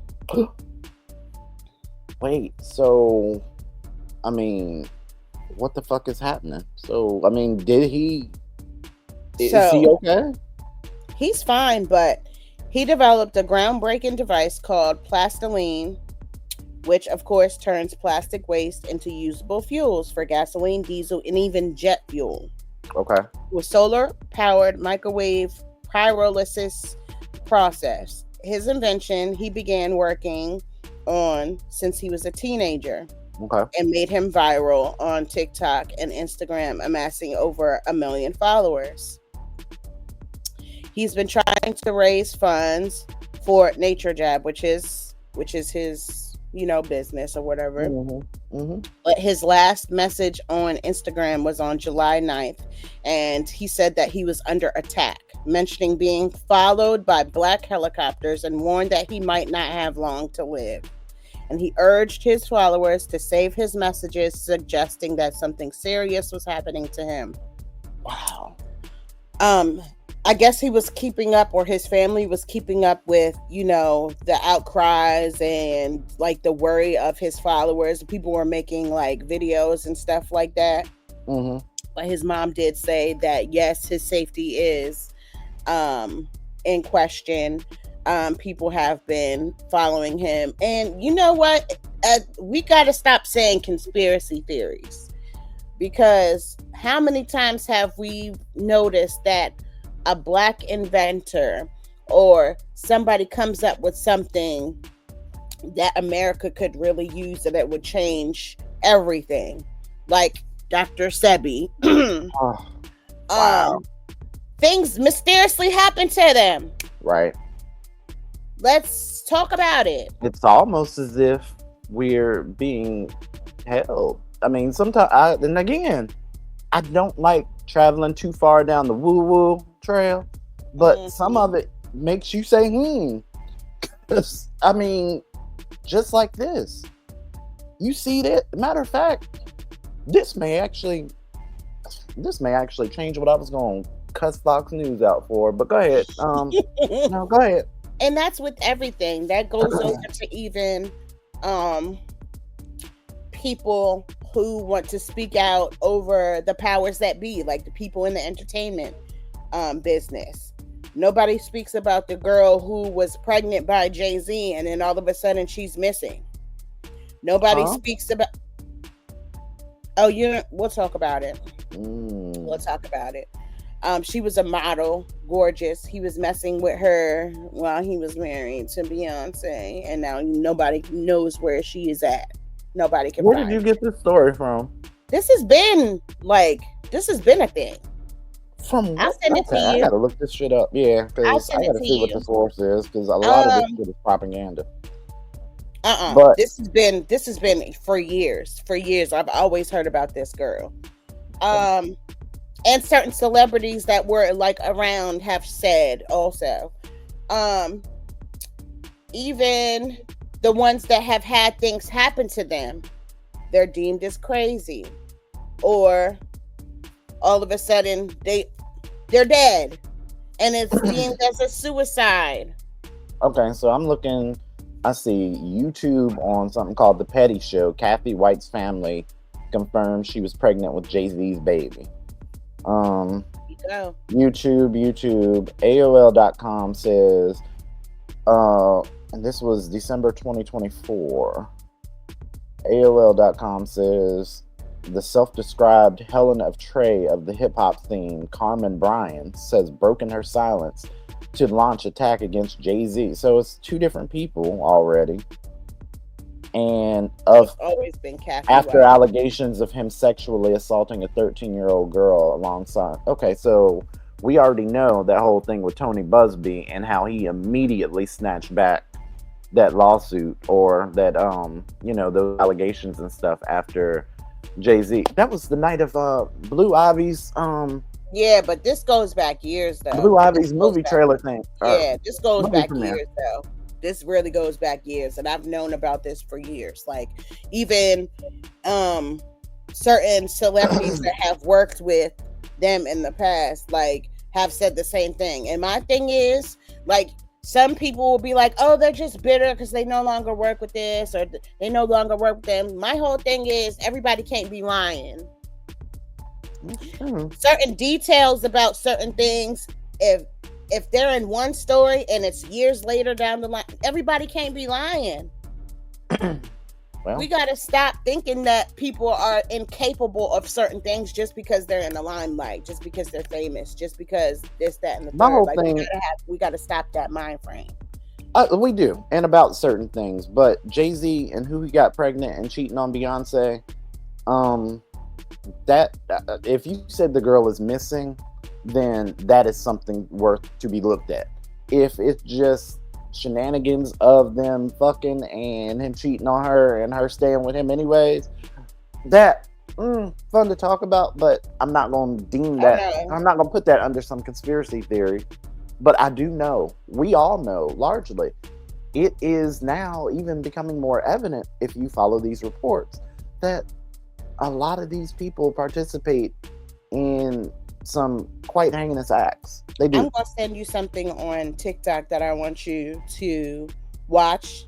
Wait, so, I mean, what the fuck is happening? So, I mean, is he okay? He's fine, but he developed a groundbreaking device called Plastiline, which of course turns plastic waste into usable fuels for gasoline, diesel, and even jet fuel. Okay. With solar-powered microwave pyrolysis process. His invention he began working on since he was a teenager. Okay. And made him viral on TikTok and Instagram, amassing over 1 million followers. He's been trying to raise funds for Nature Jab, which is his, business or whatever. But his last message on Instagram was on July 9th, and he said that he was under attack, mentioning being followed by black helicopters and warned that he might not have long to live. And he urged his followers to save his messages, suggesting that something serious was happening to him. Wow. I guess he was keeping up, or his family was keeping up with, the outcries and like the worry of his followers. People were making like videos and stuff like that. Mm-hmm. But his mom did say that yes, his safety is in question. People have been following him, and you know what? We got to stop saying conspiracy theories, because how many times have we noticed that a Black inventor or somebody comes up with something that America could really use and that would change everything, like Dr. Sebi. Oh, wow. Things mysteriously happen to them. Right. Let's talk about it. It's almost as if we're being held. I mean, sometimes, and again, I don't like traveling too far down the woo-woo trail, but some of it makes you say, I mean, just like this. You see that? Matter of fact, this may actually change what I was going to cuss Fox News out for, but go ahead. No, go ahead. And that's with everything. That goes over to even people who want to speak out over the powers that be, like the people in the entertainment business. Nobody speaks about the girl who was pregnant by Jay-Z and then all of a sudden she's missing. Nobody speaks about... we'll talk about it. We'll talk about it. She was a model, gorgeous. He was messing with her while he was married to Beyonce, and now nobody knows where she is at. Nobody can Where find did you get this story from? This has been a thing. From I'll send it to I you. gotta look this shit up. Yeah, because I gotta see what the source is, because a lot of this shit is propaganda. But this has been for years. For years, I've always heard about this girl. And certain celebrities that were like around have said also. Even the ones that have had things happen to them, they're deemed as crazy, or all of a sudden they're dead, and it's deemed as a suicide. Okay, so I'm looking. I see YouTube on something called The Petty Show. Kathy White's family confirmed she was pregnant with Jay-Z's baby. YouTube. AOL.com says, and this was December 2024. AOL.com says, the self-described Helen of Troy of the hip-hop theme, Carmen Bryan, says broken her silence to launch attack against Jay-Z. So it's two different people already. And it's always been Kathy after White. Allegations of him sexually assaulting a 13-year-old girl alongside. Okay, so we already know that whole thing with Tony Busby and how he immediately snatched back that lawsuit, or that those allegations and stuff after Jay-Z. That was the night of Blue Ivy's yeah, but this goes back years though. Blue Ivy's movie trailer thing. Yeah, this goes back premiere. years though. This really goes back years, and I've known about this for years. Like even certain celebrities that have worked with them in the past, like, have said the same thing. And my thing is, like, some people will be like, oh, they're just bitter because they no longer work with this, or they no longer work with them. My whole thing is everybody can't be lying. Certain details about certain things, if they're in one story and it's years later down the line, everybody can't be lying. Well, we got to stop thinking that people are incapable of certain things just because they're in the limelight, just because they're famous, just because this, that, and the my third. whole Like, thing, we got to stop that mind frame. we do, and about certain things. But Jay-Z and who he got pregnant and cheating on Beyonce, that if you said the girl is missing, then that is something worth to be looked at. If it's just shenanigans of them fucking and him cheating on her and her staying with him anyways, that fun to talk about, but I'm not going to deem that, I'm not going to put that under some conspiracy theory. But I do know, we all know largely, it is now even becoming more evident, if you follow these reports, that a lot of these people participate in some quite heinous acts. They do. I'm gonna send you something on TikTok that I want you to watch,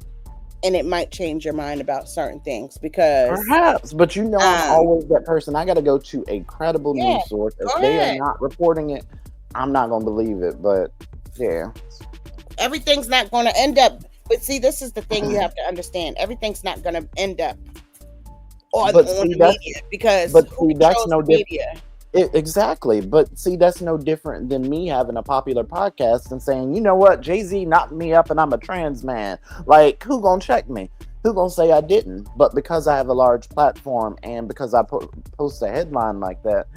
and it might change your mind about certain things because Perhaps, but I'm always that person. I got to go to a credible Yeah, news source. If go they ahead. are not reporting it, I'm not gonna believe it. But yeah, everything's not gonna end up. But see, this is the thing you have to understand. Everything's not gonna end up on But the see, media because but who see, that's controls no the different. media? Exactly. But see, that's no different than me having a popular podcast and saying, you know what, Jay-Z knocked me up and I'm a trans man. Like, who gonna check me? Who gonna say I didn't? But because I have a large platform and because I post a headline like that,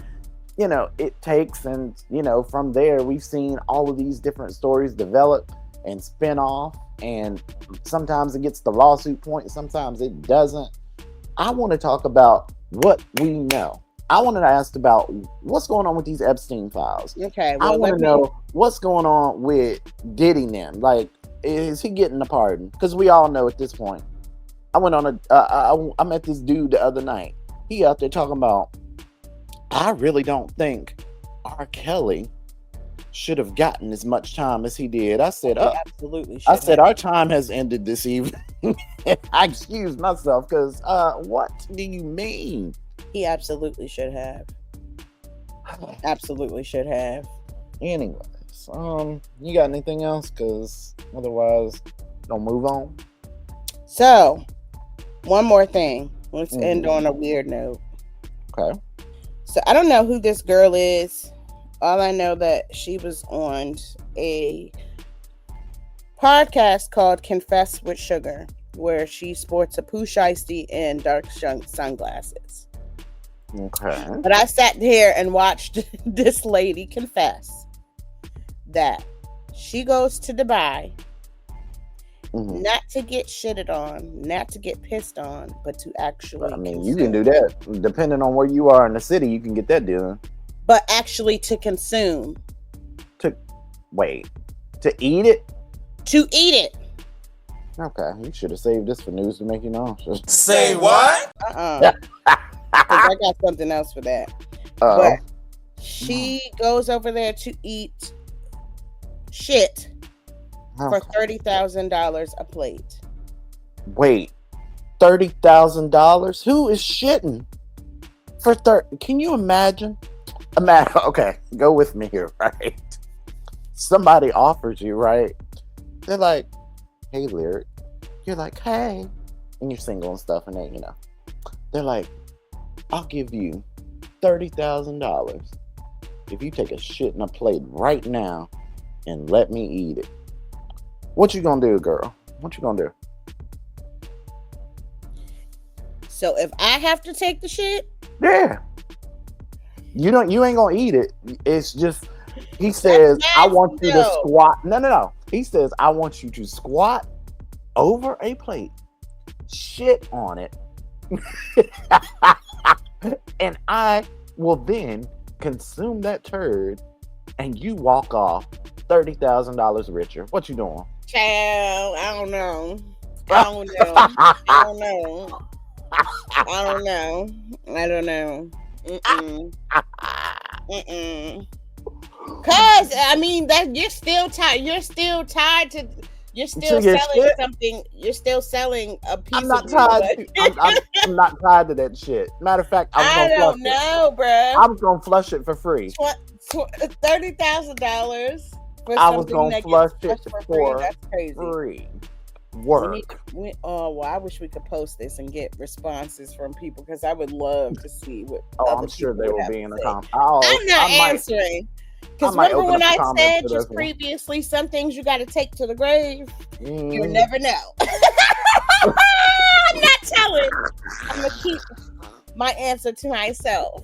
it takes, and from there we've seen all of these different stories develop and spin off, and sometimes it gets the lawsuit point, sometimes it doesn't. I want to talk about what we know. I want to ask about what's going on with these Epstein files. Okay, I well, want to know what's going on with Diddy then. Like, is he getting a pardon? Because we all know at this point. I went on I met this dude the other night. He out there talking about, I really don't think R. Kelly should have gotten as much time as he did. I said, absolutely. I said, our time has ended this evening. I excused myself because, what do you mean? He absolutely should have. Absolutely should have. Anyways, you got anything else? Because otherwise, don't move on. So, one more thing. Let's end on a weird note. Okay. So, I don't know who this girl is. All I know that she was on a podcast called Confess with Sugar, where she sports a pooch icy and dark sunglasses. Okay. But I sat here and watched this lady confess that she goes to Dubai not to get shitted on, not to get pissed on, but to actually you can do that. Depending on where you are in the city, you can get that done. But actually to consume. To eat it? To eat it. Okay, you should have saved this for news to make you know. Say what? I got something else for that. But she goes over there to eat shit for $30,000 a plate. Wait, $30,000? Who is shitting for 30? Can you imagine? Okay, go with me here, right? Somebody offers you, right? They're like, hey, Lyric. You're like, hey. And you're single and stuff, and then, they're like, I'll give you $30,000 if you take a shit in a plate right now and let me eat it. What you gonna do, girl? What you gonna do? So if I have to take the shit? Yeah. You ain't gonna eat it. It's just, he says, I want you to squat. No. He says, I want you to squat over a plate, shit on it, and I will then consume that turd, and you walk off $30,000 richer. What you doing? Child, I don't know. Cause I mean that you're still tied. You're still tied to. You're still selling something. You're still selling a piece. I'm not tied. I'm not tied to that shit. Matter of fact, I don't know, bro. I was gonna flush it for free. $30,000. I was gonna flush it for That's crazy. Free. Work. I wish we could post this and get responses from people because I would love to see what. I'm sure they will be in the comments. I'm not answering. Because remember when I said just previously, some things you got to take to the grave. You never know. I'm not telling. I'm gonna keep my answer to myself.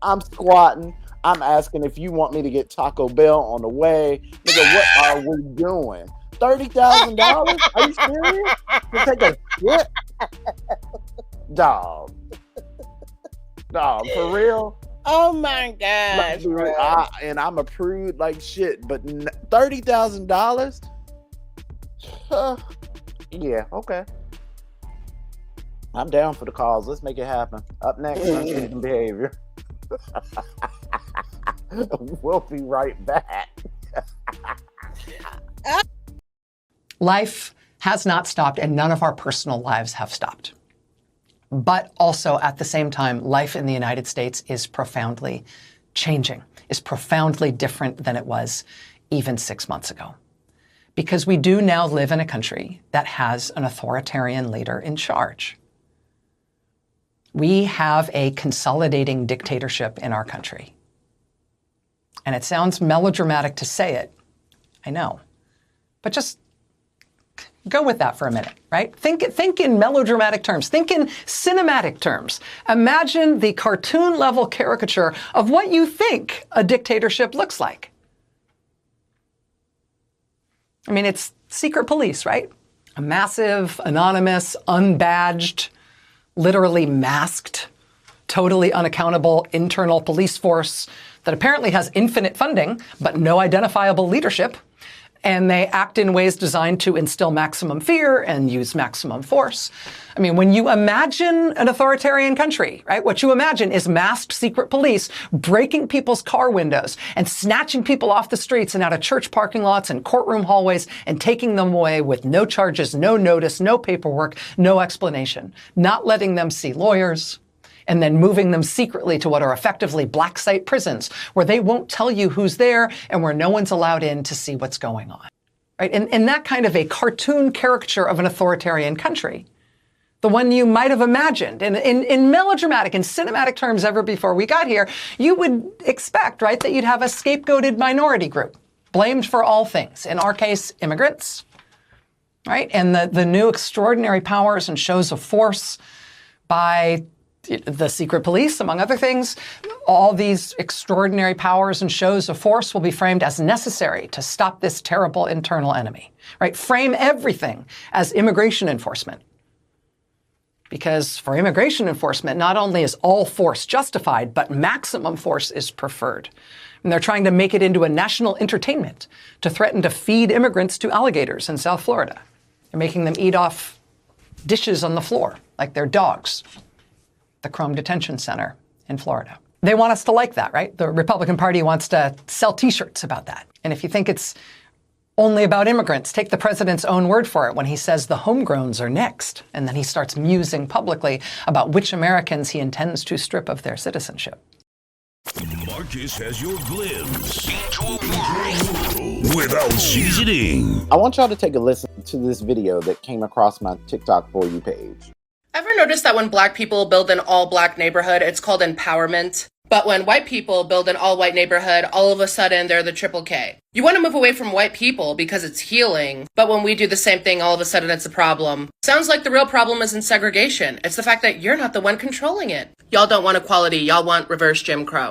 I'm squatting. I'm asking if you want me to get Taco Bell on the way. Nigga, what are we doing? $30,000? Are you serious? To take a shit? Dog, for real? Oh my gosh. And I'm a prude like shit, but $30,000? Yeah, okay. I'm down for the cause. Let's make it happen. Up next, unseasoned behavior. We'll be right back. Life has not stopped, and none of our personal lives have stopped. But also, at the same time, life in the United States is profoundly changing, is profoundly different than it was even 6 months ago. Because we do now live in a country that has an authoritarian leader in charge. We have a consolidating dictatorship in our country. And it sounds melodramatic to say it, I know. But just go with that for a minute, right? Think in melodramatic terms. Think in cinematic terms. Imagine the cartoon-level caricature of what you think a dictatorship looks like. I mean, it's secret police, right? A massive, anonymous, unbadged, literally masked, totally unaccountable internal police force that apparently has infinite funding, but no identifiable leadership. And they act in ways designed to instill maximum fear and use maximum force. I mean, when you imagine an authoritarian country, right, what you imagine is masked secret police breaking people's car windows and snatching people off the streets and out of church parking lots and courtroom hallways and taking them away with no charges, no notice, no paperwork, no explanation, not letting them see lawyers, and then moving them secretly to what are effectively black site prisons, where they won't tell you who's there and where no one's allowed in to see what's going on. Right? And that kind of a cartoon caricature of an authoritarian country, the one you might have imagined in melodramatic and cinematic terms ever before we got here, you would expect, right, that you'd have a scapegoated minority group blamed for all things. In our case, immigrants, right? And the new extraordinary powers and shows of force by the secret police, among other things. All these extraordinary powers and shows of force will be framed as necessary to stop this terrible internal enemy, right? Frame everything as immigration enforcement. Because for immigration enforcement, not only is all force justified, but maximum force is preferred. And they're trying to make it into a national entertainment to threaten to feed immigrants to alligators in South Florida. They're making them eat off dishes on the floor like they're dogs. The Chrome Detention Center in Florida. They want us to like that, right? The Republican Party wants to sell t-shirts about that. And if you think it's only about immigrants, take the president's own word for it when he says the homegrowns are next. And then he starts musing publicly about which Americans he intends to strip of their citizenship. Marcus has your glimpse into a world without seasoning. I want y'all to take a listen to this video that came across my TikTok For You page. Ever notice that when black people build an all-black neighborhood, it's called empowerment? But when white people build an all-white neighborhood, all of a sudden they're the triple K. You want to move away from white people because it's healing, but when we do the same thing, all of a sudden it's a problem. Sounds like the real problem isn't segregation. It's the fact that you're not the one controlling it. Y'all don't want equality. Y'all want reverse Jim Crow.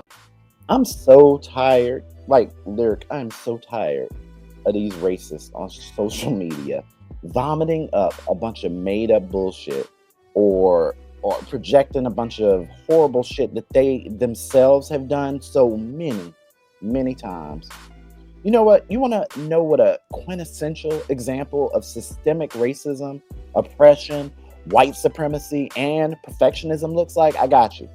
I'm so tired. Like, Lyric, I'm so tired of these racists on social media vomiting up a bunch of made-up bullshit or projecting a bunch of horrible shit that they themselves have done so many times. You know what? You want to know what a quintessential example of systemic racism, oppression, white supremacy, and perfectionism looks like? I got you.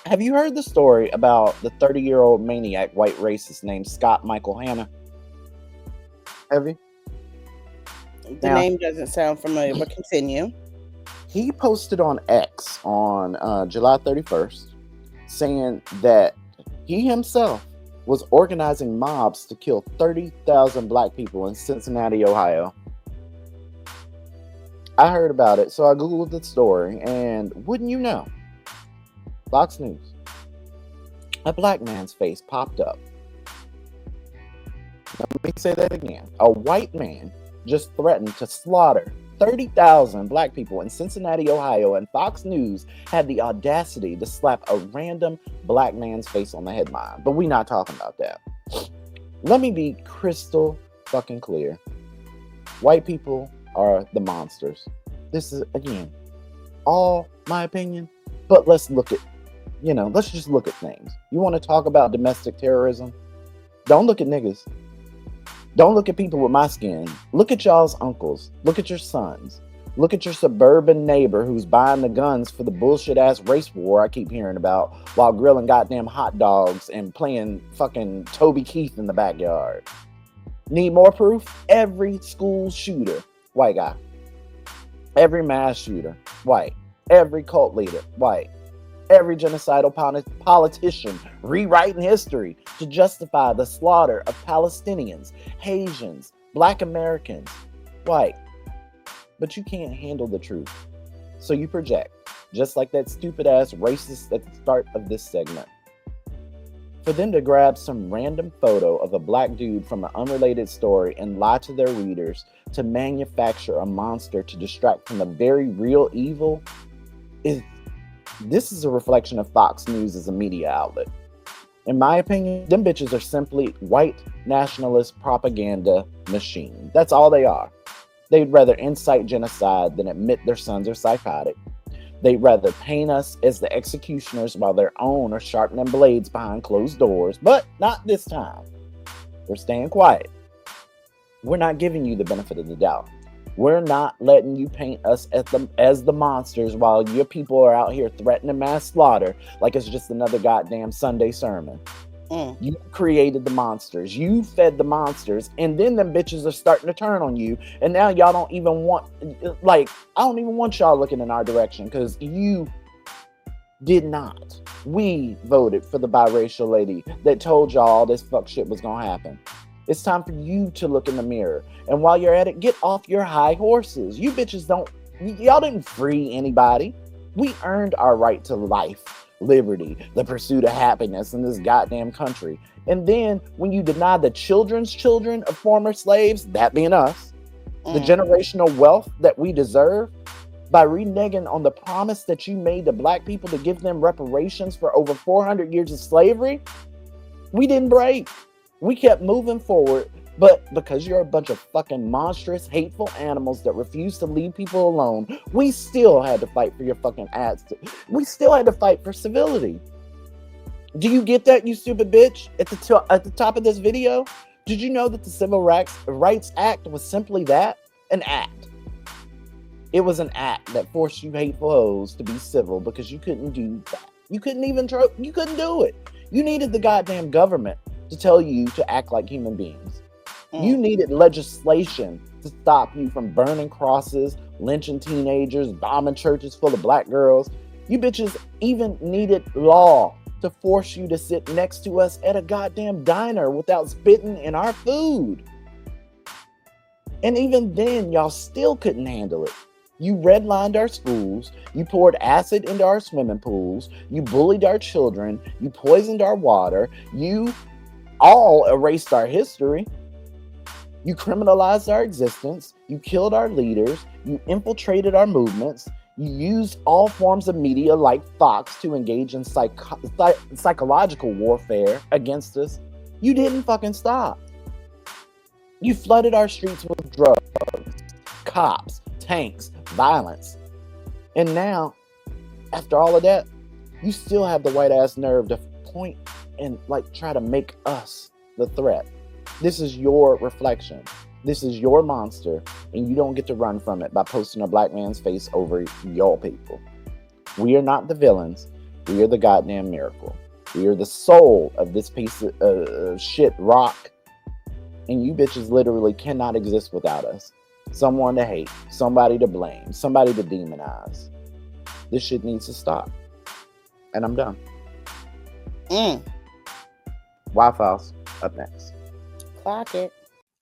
Have you heard the story about the 30-year-old maniac white racist named Scott Michael Hanna? Have you? The name doesn't sound familiar, but continue. He posted on X on July 31st saying that he himself was organizing mobs to kill 30,000 black people in Cincinnati, Ohio. I heard about it, so I Googled the story, and wouldn't you know, Fox News, a black man's face popped up. Let me say that again. A white man just threatened to slaughter 30,000 black people in Cincinnati, Ohio, and Fox News had the audacity to slap a random black man's face on the headline. But we're not talking about that. Let me be crystal fucking clear. White people are the monsters. This is, again, all my opinion, but let's look at, let's just look at things. You want to talk about domestic terrorism? Don't look at niggas. Don't look at people with my skin. Look at y'all's uncles. Look at your sons. Look at your suburban neighbor who's buying the guns for the bullshit ass race war I keep hearing about while grilling goddamn hot dogs and playing fucking Toby Keith in the backyard. Need more proof? Every school shooter, white guy. Every mass shooter, white. Every cult leader, white. Every genocidal politician rewriting history to justify the slaughter of Palestinians, Haitians, Black Americans, white. But you can't handle the truth. So you project, just like that stupid ass racist at the start of this segment. For them to grab some random photo of a black dude from an unrelated story and lie to their readers to manufacture a monster to distract from the very real evil this is a reflection of Fox News as a media outlet. In my opinion, them bitches are simply white nationalist propaganda machine. That's all they are. They'd rather incite genocide than admit their sons are psychotic. They'd rather paint us as the executioners while their own are sharpening blades behind closed doors, but not this time. We're staying quiet. We're not giving you the benefit of the doubt. We're not letting you paint us as the monsters while your people are out here threatening mass slaughter like it's just another goddamn Sunday sermon. You created the monsters. You fed the monsters. And then them bitches are starting to turn on you. And now y'all don't even want, I don't even want y'all looking in our direction because you did not. We voted for the biracial lady that told y'all all this fuck shit was going to happen. It's time for you to look in the mirror. And while you're at it, get off your high horses. You bitches y'all didn't free anybody. We earned our right to life, liberty, the pursuit of happiness in this goddamn country. And then when you deny the children's children of former slaves, that being us, the generational wealth that we deserve, by reneging on the promise that you made to black people to give them reparations for over 400 years of slavery, we didn't break. We kept moving forward, but because you're a bunch of fucking monstrous, hateful animals that refuse to leave people alone, we still had to fight for your fucking ass. We still had to fight for civility. Do you get that, you stupid bitch? At the top of this video, did you know that the Civil Rights Act was simply that? An act. It was an act that forced you hateful hoes to be civil because you couldn't do that. You couldn't do it. You needed the goddamn government to tell you to act like human beings. You needed legislation to stop you from burning crosses, lynching teenagers, bombing churches full of black girls. You bitches even needed law to force you to sit next to us at a goddamn diner without spitting in our food. And even then, y'all still couldn't handle it. You redlined our schools, you poured acid into our swimming pools, you bullied our children, you poisoned our water, you all erased our history. You criminalized our existence. You killed our leaders. You infiltrated our movements. You used all forms of media like Fox to engage in psychological warfare against us. You didn't fucking stop. You flooded our streets with drugs, cops, tanks, violence. And now, after all of that, you still have the white ass nerve to point and try to make us the threat. This is your reflection. This is your monster, and you don't get to run from it by posting a black man's face over your people. We are not the villains. We are the goddamn miracle. We are the soul of this piece of shit rock, and you bitches literally cannot exist without us. Someone to hate, somebody to blame, somebody to demonize. This shit needs to stop. And I'm done. Wi-Fi's up next. Clock it.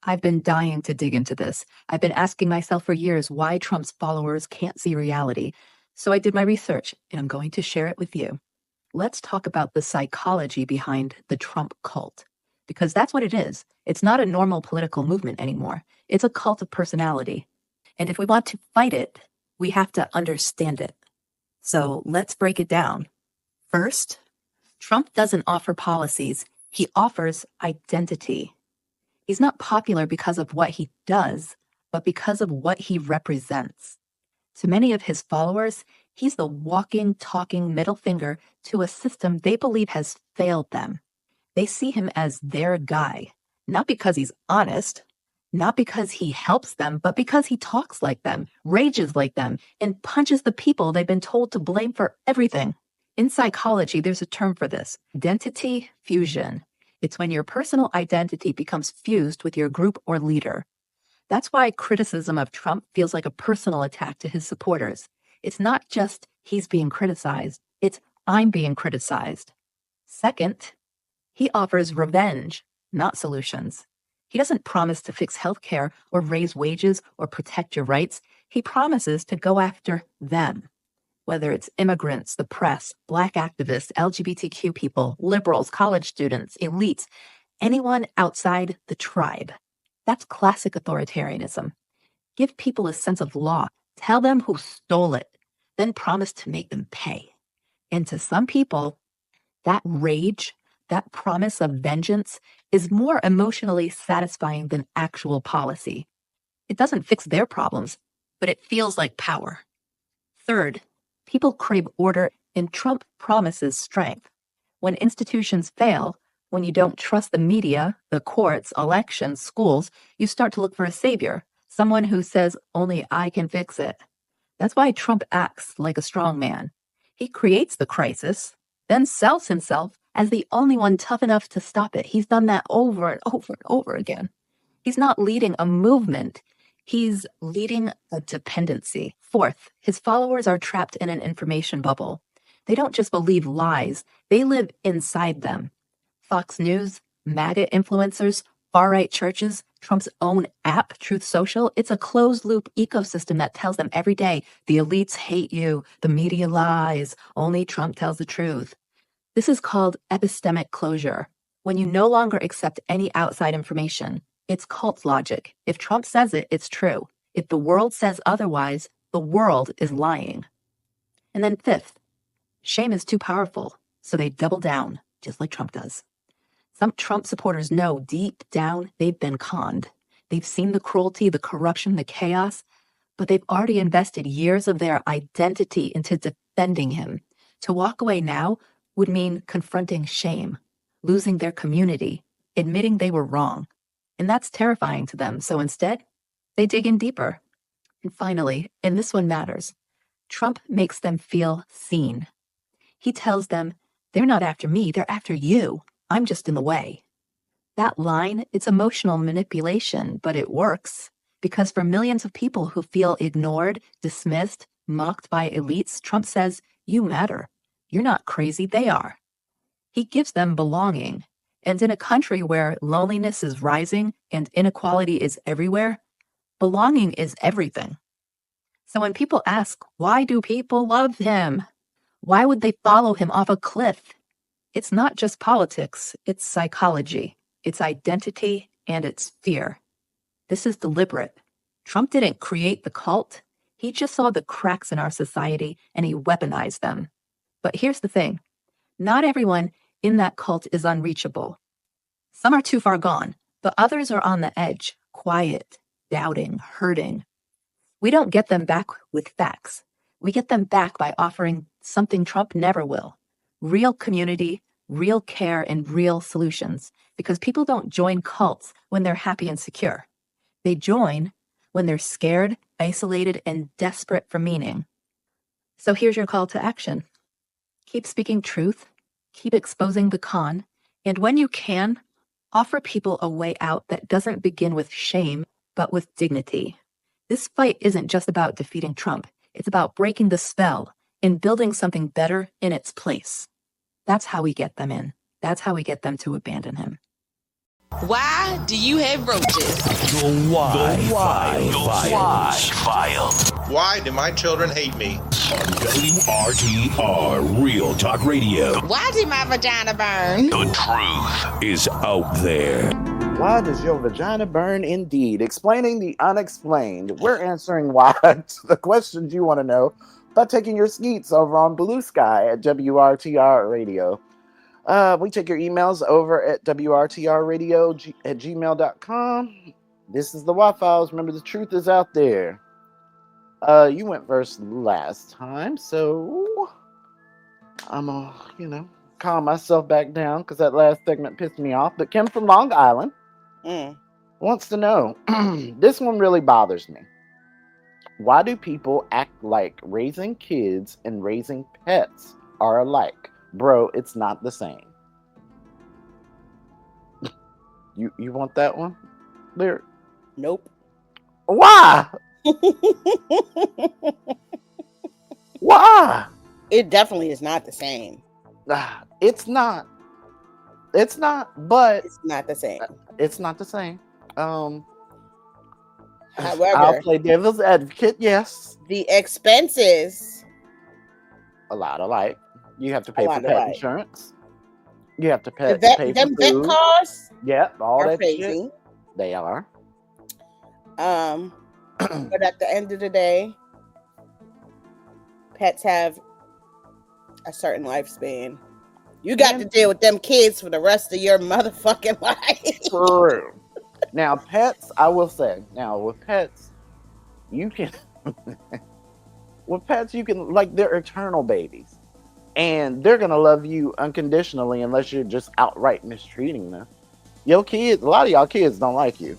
I've been dying to dig into this. I've been asking myself for years why Trump's followers can't see reality. So I did my research, and I'm going to share it with you. Let's talk about the psychology behind the Trump cult, because that's what it is. It's not a normal political movement anymore. It's a cult of personality. And if we want to fight it, we have to understand it. So let's break it down. First, Trump doesn't offer policies. He offers identity. He's not popular because of what he does, but because of what he represents. To many of his followers, he's the walking, talking middle finger to a system they believe has failed them. They see him as their guy, not because he's honest, Not because he helps them, but because he talks like them, rages like them, and punches the people they've been told to blame for everything. In psychology, there's a term for this: identity fusion. It's when your personal identity becomes fused with your group or leader. That's why criticism of Trump feels like a personal attack to his supporters. It's not just he's being criticized, it's I'm being criticized. Second, he offers revenge, not solutions. He doesn't promise to fix healthcare or raise wages or protect your rights. He promises to go after them. Whether it's immigrants, the press, Black activists, LGBTQ people, liberals, college students, elites, anyone outside the tribe. That's classic authoritarianism. Give people a sense of law. Tell them who stole it, then promise to make them pay. And to some people, that rage, that promise of vengeance, is more emotionally satisfying than actual policy. It doesn't fix their problems, but it feels like power. Third, people crave order, and Trump promises strength. When institutions fail, when you don't trust the media, the courts, elections, schools, you start to look for a savior, someone who says, only I can fix it. That's why Trump acts like a strong man. He creates the crisis, then sells himself as the only one tough enough to stop it. He's done that over and over and over again. He's not leading a movement. He's leading a dependency. Fourth, his followers are trapped in an information bubble. They don't just believe lies, they live inside them. Fox News, MAGA influencers, far-right churches, Trump's own app, Truth Social, it's a closed-loop ecosystem that tells them every day, the elites hate you, the media lies, only Trump tells the truth. This is called epistemic closure, when you no longer accept any outside information. It's cult logic. If Trump says it, it's true. If the world says otherwise, the world is lying. And then fifth, shame is too powerful, so they double down, just like Trump does. Some Trump supporters know deep down they've been conned. They've seen the cruelty, the corruption, the chaos, but they've already invested years of their identity into defending him. To walk away now would mean confronting shame, losing their community, admitting they were wrong. And that's terrifying to them. So instead, they dig in deeper. And finally, and this one matters, Trump makes them feel seen. He tells them, they're not after me, they're after you. I'm just in the way. That line, it's emotional manipulation, but it works. Because for millions of people who feel ignored, dismissed, mocked by elites, Trump says, you matter. You're not crazy, they are. He gives them belonging. And in a country where loneliness is rising and inequality is everywhere, belonging is everything. So when people ask, why do people love him? Why would they follow him off a cliff? It's not just politics, it's psychology, it's identity, and it's fear. This is deliberate. Trump didn't create the cult. He just saw the cracks in our society and he weaponized them. But here's the thing. Not everyone in that cult is unreachable. Some are too far gone, but others are on the edge, quiet, doubting, hurting. We don't get them back with facts. We get them back by offering something Trump never will. Real community, real care, and real solutions. Because people don't join cults when they're happy and secure. They join when they're scared, isolated, and desperate for meaning. So here's your call to action. Keep speaking truth, keep exposing the con, and when you can, offer people a way out that doesn't begin with shame, but with dignity. This fight isn't just about defeating Trump. It's about breaking the spell and building something better in its place. That's how we get them in. That's how we get them to abandon him. Why do you have roaches? The Why File. Why do my children hate me? On WRTR Real Talk Radio. Why did my vagina burn? The truth is out there. Why does your vagina burn? Indeed. Explaining the unexplained. We're answering why the questions you want to know by taking your skeets over on Blue Sky at WRTR Radio. We take your emails over at WRTRradio@gmail.com. This is the Waffles. Remember, the truth is out there. You went first last time, so I'm gonna, calm myself back down because that last segment pissed me off. But Kim from Long Island, wants to know. This one really bothers me. Why do people act like raising kids and raising pets are alike? Bro, it's not the same. You want that one? Lyric? Nope. Why? Why? It definitely is not the same. It's not. It's not, but It's not the same. it's not the same. I'll However, play devil's advocate. Yes, the expenses a lot alike. You have to pay for lot pet alike. insurance. You have to the pay vet, for them vet food. costs Yep, all are that crazy. shit. They are. But at the end of the day, pets have a certain lifespan. You got to deal with them kids for the rest of your motherfucking life. True. Now, pets, I will say. Now, with pets, you can. With pets, you can, like, they're eternal babies. And they're going to love you unconditionally unless you're just outright mistreating them. Your kids, a lot of y'all kids don't like you.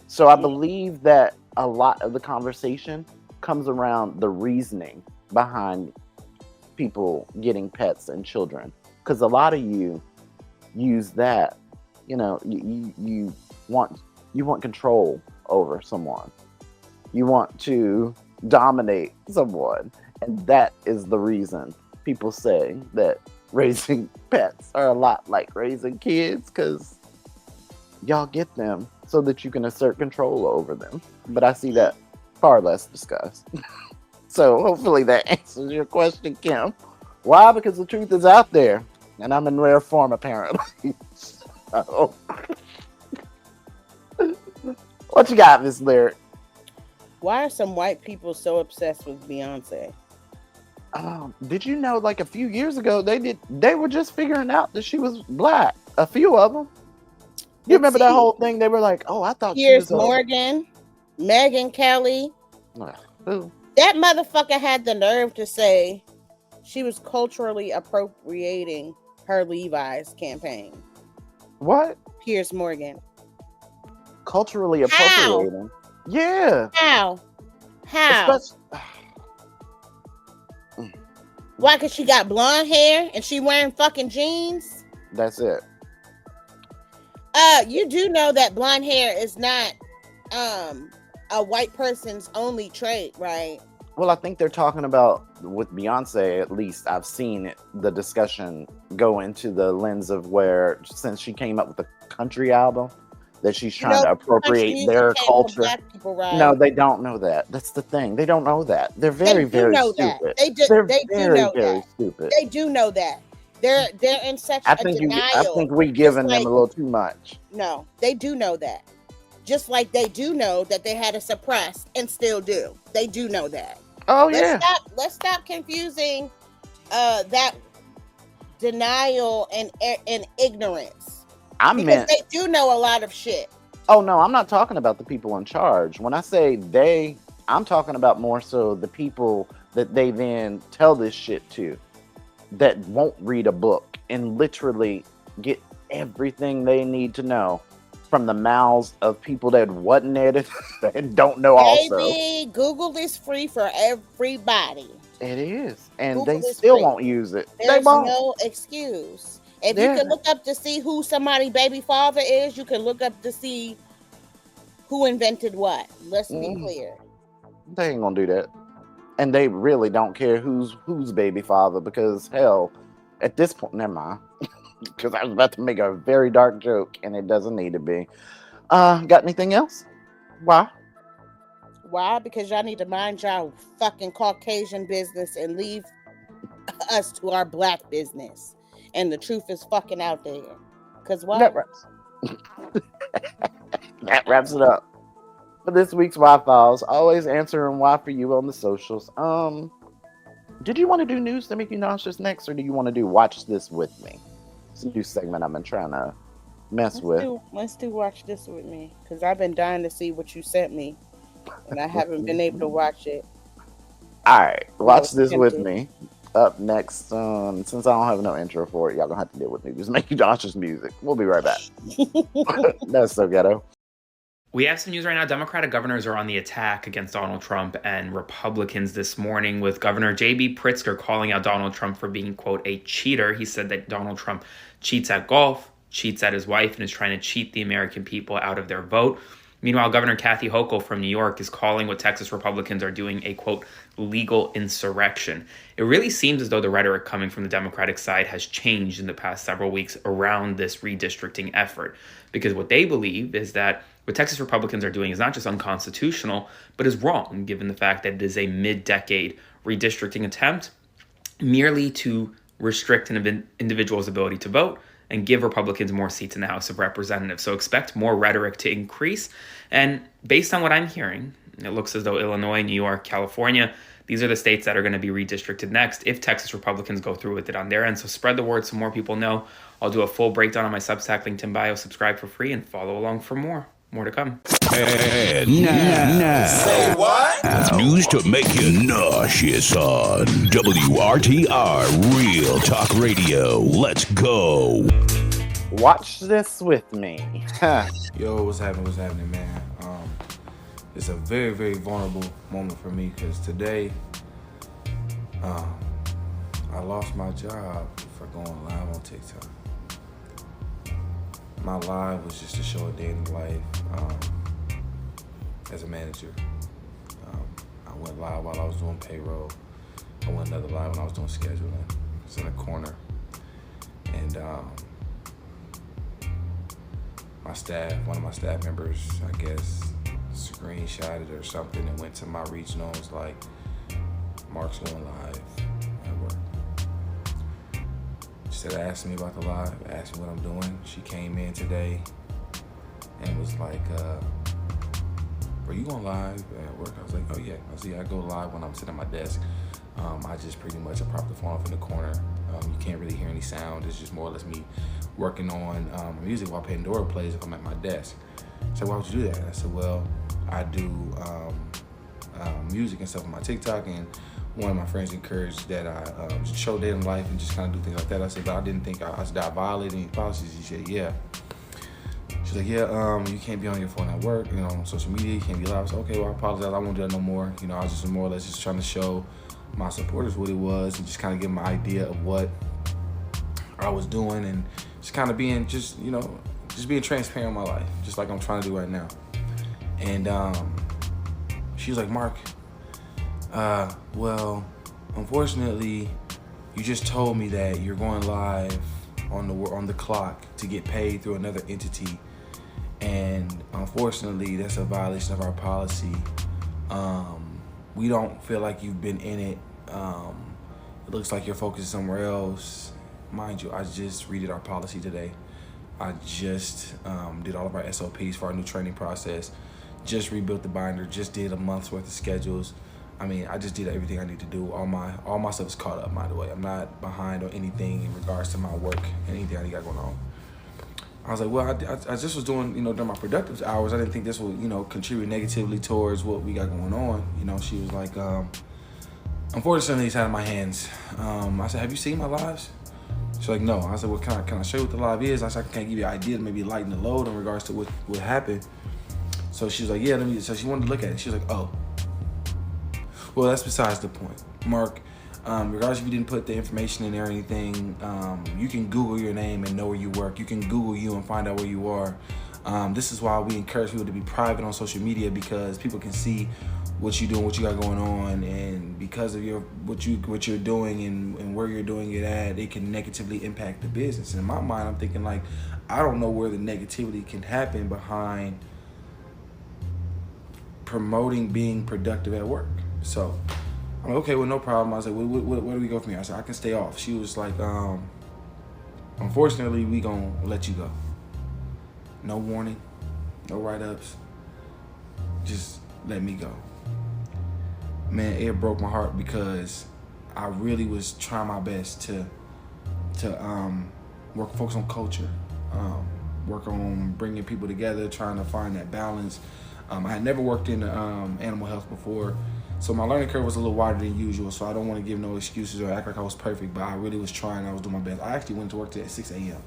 So I believe that a lot of the conversation comes around the reasoning behind people getting pets and children. Because a lot of you use that, you know, you want control over someone. You want to dominate someone. And that is the reason people say that raising pets are a lot like raising kids, because y'all get them so that you can assert control over them. But I see that far less discussed. So hopefully that answers your question, Kim. Why? Because the truth is out there, and I'm in rare form apparently. So, what you got, Miss Lyric? Why are some white people so obsessed with Beyonce? Did you know, like a few years ago, they were just figuring out that she was black. A few of them. You remember that whole thing? They were like, "Oh, I thought she was." Piers Morgan, Megyn Kelly. Who? That motherfucker had the nerve to say she was culturally appropriating her Levi's campaign. What? Piers Morgan. Culturally appropriating. Yeah. How? Why? Because she got blonde hair and she wearing fucking jeans? That's it. You do know that blonde hair is not a white person's only trait, right? Well, I think they're talking about, with Beyonce, at least I've seen the discussion go into the lens of where, since she came up with the country album, that she's trying to appropriate their culture. People, right? No, they don't know that. That's the thing. They don't know that. They're very, very stupid. They do know that. Stupid. They do know that. They're in such a denial. I think we're giving them a little too much. No, they do know that. Just like they do know that they had to suppress and still do. They do know that. Oh, Let's stop confusing that denial and ignorance. Because they do know a lot of shit. Oh, no, I'm not talking about the people in charge. When I say they, I'm talking about more so the people that they then tell this shit to, that won't read a book and literally get everything they need to know from the mouths of people that wasn't there and don't know also. Baby, Google is free for everybody. It is. And Google they still won't use it. They won't. No excuse. If you can look up to see who somebody's baby father is, you can look up to see who invented what. Let's be clear. They ain't gonna do that. And they really don't care who's baby father, because hell, at this point, never mind. Because I was about to make a very dark joke and it doesn't need to be. Got anything else? Why? Why? Because y'all need to mind y'all fucking Caucasian business and leave us to our black business. And the truth is fucking out there. Because what? That wraps it up for this week's Why Files. Always answering why for you on the socials. Did you want to do news to make you nauseous next, or do you want to do watch this with me? It's a new segment I've been trying to mess with. Let's do watch this with me, because I've been dying to see what you sent me, and I haven't been able to watch it. All right, watch this with me. Up next, since I don't have no intro for it, y'all gonna have to deal with me. Just make you nauseous music. We'll be right back. That's so ghetto. We have some news right now. Democratic governors are on the attack against Donald Trump and Republicans this morning, with Governor J.B. Pritzker calling out Donald Trump for being, quote, a cheater. He said that Donald Trump cheats at golf, cheats at his wife, and is trying to cheat the American people out of their vote. Meanwhile, Governor Kathy Hochul from New York is calling what Texas Republicans are doing a, quote, legal insurrection. It really seems as though the rhetoric coming from the Democratic side has changed in the past several weeks around this redistricting effort, because what they believe is that what Texas Republicans are doing is not just unconstitutional, but is wrong, given the fact that it is a mid-decade redistricting attempt merely to restrict an individual's ability to vote and give Republicans more seats in the House of Representatives. So expect more rhetoric to increase. And based on what I'm hearing, it looks as though Illinois, New York, California, these are the states that are going to be redistricted next if Texas Republicans go through with it on their end. So spread the word so more people know. I'll do a full breakdown on my Substack, linked in bio. Subscribe for free and follow along for more. More to come. And now, say what? News to make you nauseous on WRTR Real Talk Radio. Let's go. Watch this with me. Yo, what's happening, man? It's a very, very vulnerable moment for me because today, I lost my job for going live on TikTok. My live was just to show a day in the life as a manager. I went live while I was doing payroll. I went another live when I was doing scheduling. It's in a corner. And one of my staff members, I guess, screenshotted or something and went to my regional and was like, Mark's going live at work. She said, asked me about the live, asked me what I'm doing. She came in today and was like, were you going live at work? I was like, oh yeah. I go live when I'm sitting at my desk. I just pretty much prop the phone off in the corner. You can't really hear any sound. It's just more or less me working on music while Pandora plays if I'm at my desk. So why would you do that? And I said, well, I do music and stuff on my TikTok, and one of my friends encouraged that I show day in life and just kind of do things like that. I said, but I didn't think I violated any policies. She said, yeah. She's like, yeah, you can't be on your phone at work, on social media, you can't be live. I said, okay, well, I apologize, I won't do that no more. I was just more or less just trying to show my supporters what it was and just kind of give them an idea of what I was doing and just kind of being just being transparent in my life, just like I'm trying to do right now. And she was like, Mark, well, unfortunately, you just told me that you're going live on the clock to get paid through another entity, and unfortunately, that's a violation of our policy. We don't feel like you've been in it. It looks like your focus is somewhere else. Mind you, I just redid our policy today. I just did all of our SOPs for our new training process, just rebuilt the binder, just did a month's worth of schedules. I just did everything I need to do. All my stuff is caught up, by the way. I'm not behind on anything in regards to my work and anything I got going on. I was like, well, I just was doing, during my productive hours. I didn't think this would, contribute negatively towards what we got going on. She was like, unfortunately, it's out of my hands. I said, have you seen my lives? She's like, no. I said, well, can I show you what the live is? I said, I can't give you an idea to maybe lighten the load in regards to what happened. So she was like, yeah, so she wanted to look at it. She was like, oh. Well, that's besides the point. Mark, regardless if you didn't put the information in there or anything, you can Google your name and know where you work. You can Google you and find out where you are. This is why we encourage people to be private on social media, because people can see what you doing, what you got going on, and because of what you're doing and where you're doing it at, it can negatively impact the business. And in my mind, I'm thinking like, I don't know where the negativity can happen behind promoting being productive at work. So I'm like, okay, well, no problem. I was like, where do we go from here? I said, I can stay off. She was like, unfortunately, we gonna let you go. No warning, no write-ups, just let me go. Man, it broke my heart because I really was trying my best to focus on culture, work on bringing people together, trying to find that balance. I had never worked in animal health before, so my learning curve was a little wider than usual, so I don't want to give no excuses or act like I was perfect, but I really was trying. I was doing my best. I actually went to work today at 6 a.m.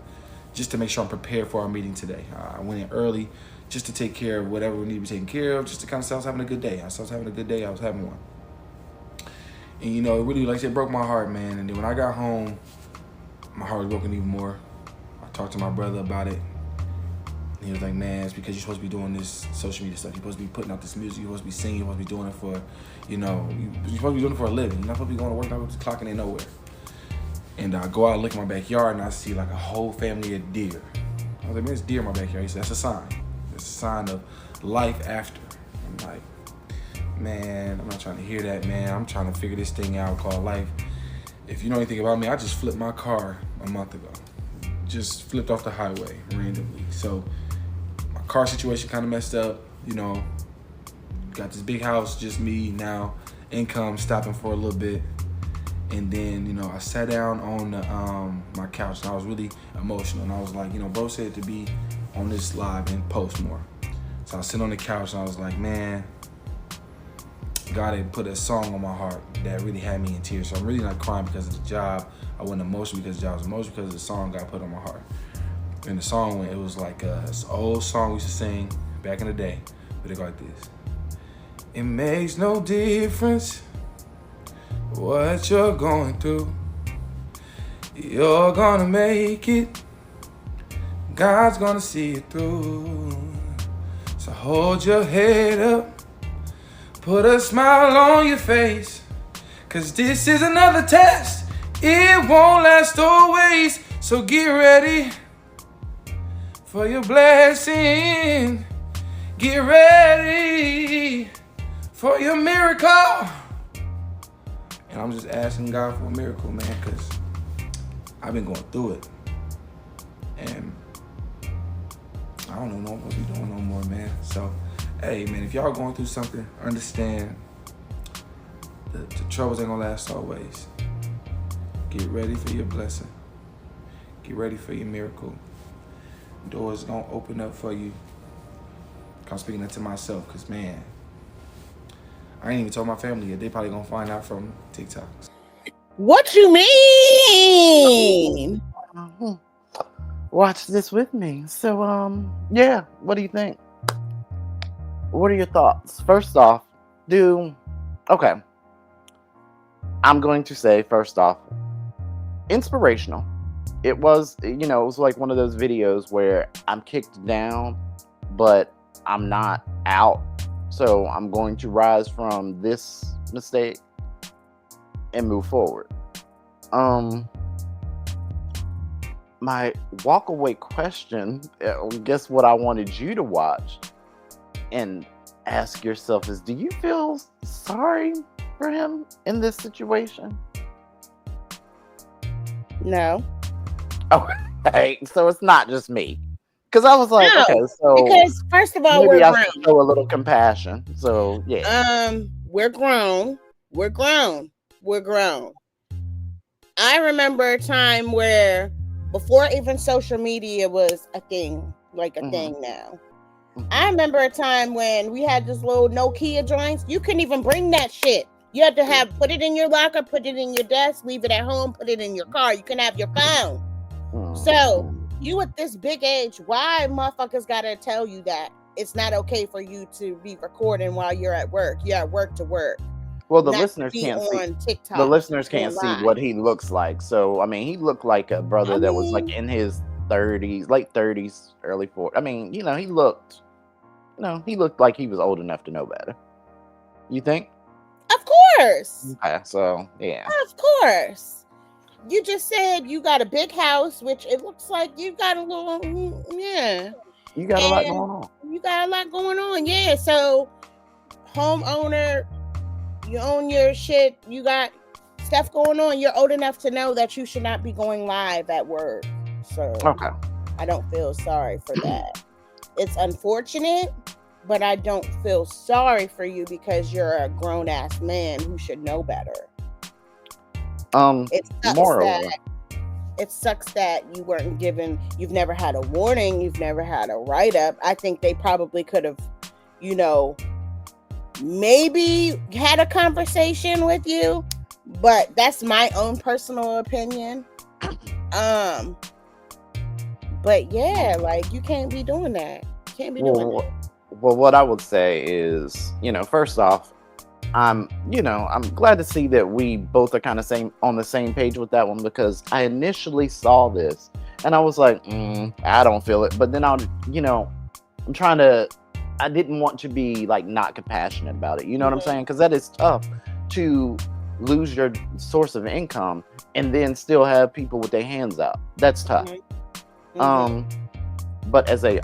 just to make sure I'm prepared for our meeting today. I went in early just to take care of whatever we need to be taken care of, just to kind of say I was having a good day. I was having one. And, you know, it really, like I said, broke my heart, man. And then when I got home, my heart was broken even more. I talked to my brother about it. And he was like, man, it's because you're supposed to be doing this social media stuff. You're supposed to be putting out this music. You're supposed to be singing. You're supposed to be doing it for, you know, you're supposed to be doing it for a living. You're not supposed to be going to work, not just clocking in nowhere. And I go out and look at my backyard and I see like a whole family of deer. I was like, man, there's deer in my backyard. He said, that's a sign. It's a sign of life after. I'm like, man, I'm not trying to hear that, man. I'm trying to figure this thing out called life. If you know anything about me, I just flipped my car a month ago. Just flipped off the highway randomly. So my car situation kind of messed up, you know. Got this big house, just me now. Income stopping for a little bit. And then, you know, I sat down on my couch and I was really emotional. And I was like, you know, bro said to be on this live and post more. So I was sitting on the couch and I was like, man, God had put a song on my heart that really had me in tears. So I'm really not crying because of the job. I wasn't emotional because of the job. I was emotional because of the song God put on my heart. And the song, it was like this old song we used to sing back in the day. But it go like this. It makes no difference what you're going through. You're gonna make it. God's gonna see it through. So hold your head up. Put a smile on your face. Cause this is another test. It won't last always. So get ready for your blessing. Get ready for your miracle. And I'm just asking God for a miracle, man, because I've been going through it. And I don't know what I'm supposed to be doing no more, man. So, hey, man, if y'all going through something, understand the troubles ain't gonna last always. Get ready for your blessing. Get ready for your miracle. Doors gonna open up for you. I'm speaking that to myself, because, man, I ain't even told my family yet. They probably gonna find out from TikTok. What you mean? Watch this with me. So, yeah, what do you think? What are your thoughts? First off, okay. I'm going to say, first off, inspirational. It was, you know, it was like one of those videos where I'm kicked down, but I'm not out. So I'm going to rise from this mistake and move forward. My walk away question, guess what I wanted you to watch and ask yourself is, do you feel sorry for him in this situation? No. Okay, so it's not just me. Because I was like, no, okay, so because first of all, maybe we're I grown. should show a little compassion. So yeah. We're grown. We're grown. We're grown. I remember a time where, before even social media was a thing, like a thing now. I remember a time when we had this little Nokia joints. You couldn't even bring that shit. You had to put it in your locker, put it in your desk, leave it at home, put it in your car. You can have your phone. So you at this big age, why motherfuckers gotta tell you that it's not okay for you to be recording while you're at work? You're at work to work. Well, the listeners can't see. TikTok, the listeners can't see what he looks like. So I mean, he looked like a brother that was like in his 30s, late 30s, early 40s. I mean, you know, he looked like he was old enough to know better. You think? Of course. Okay, so yeah. Of course. You just said you got a big house, which it looks like you got a little, yeah. You got a lot going on. You got a lot going on, yeah. So, homeowner, you own your shit, you got stuff going on. You're old enough to know that you should not be going live at work. So, okay. I don't feel sorry for that. It's unfortunate, but I don't feel sorry for you because you're a grown-ass man who should know better. It sucks that you weren't given, you've never had a warning, you've never had a write-up. I think they probably could have, you know, maybe had a conversation with you, but that's my own personal opinion. But yeah, like you can't be doing that. You can't be doing that. Well, what I would say is, first off, I'm glad to see that we both are kind of on the same page with that one, because I initially saw this and I was like, I don't feel it. But then I didn't want to be like not compassionate about it. You know what I'm saying? Because that is tough to lose your source of income and then still have people with their hands out. That's tough. But as a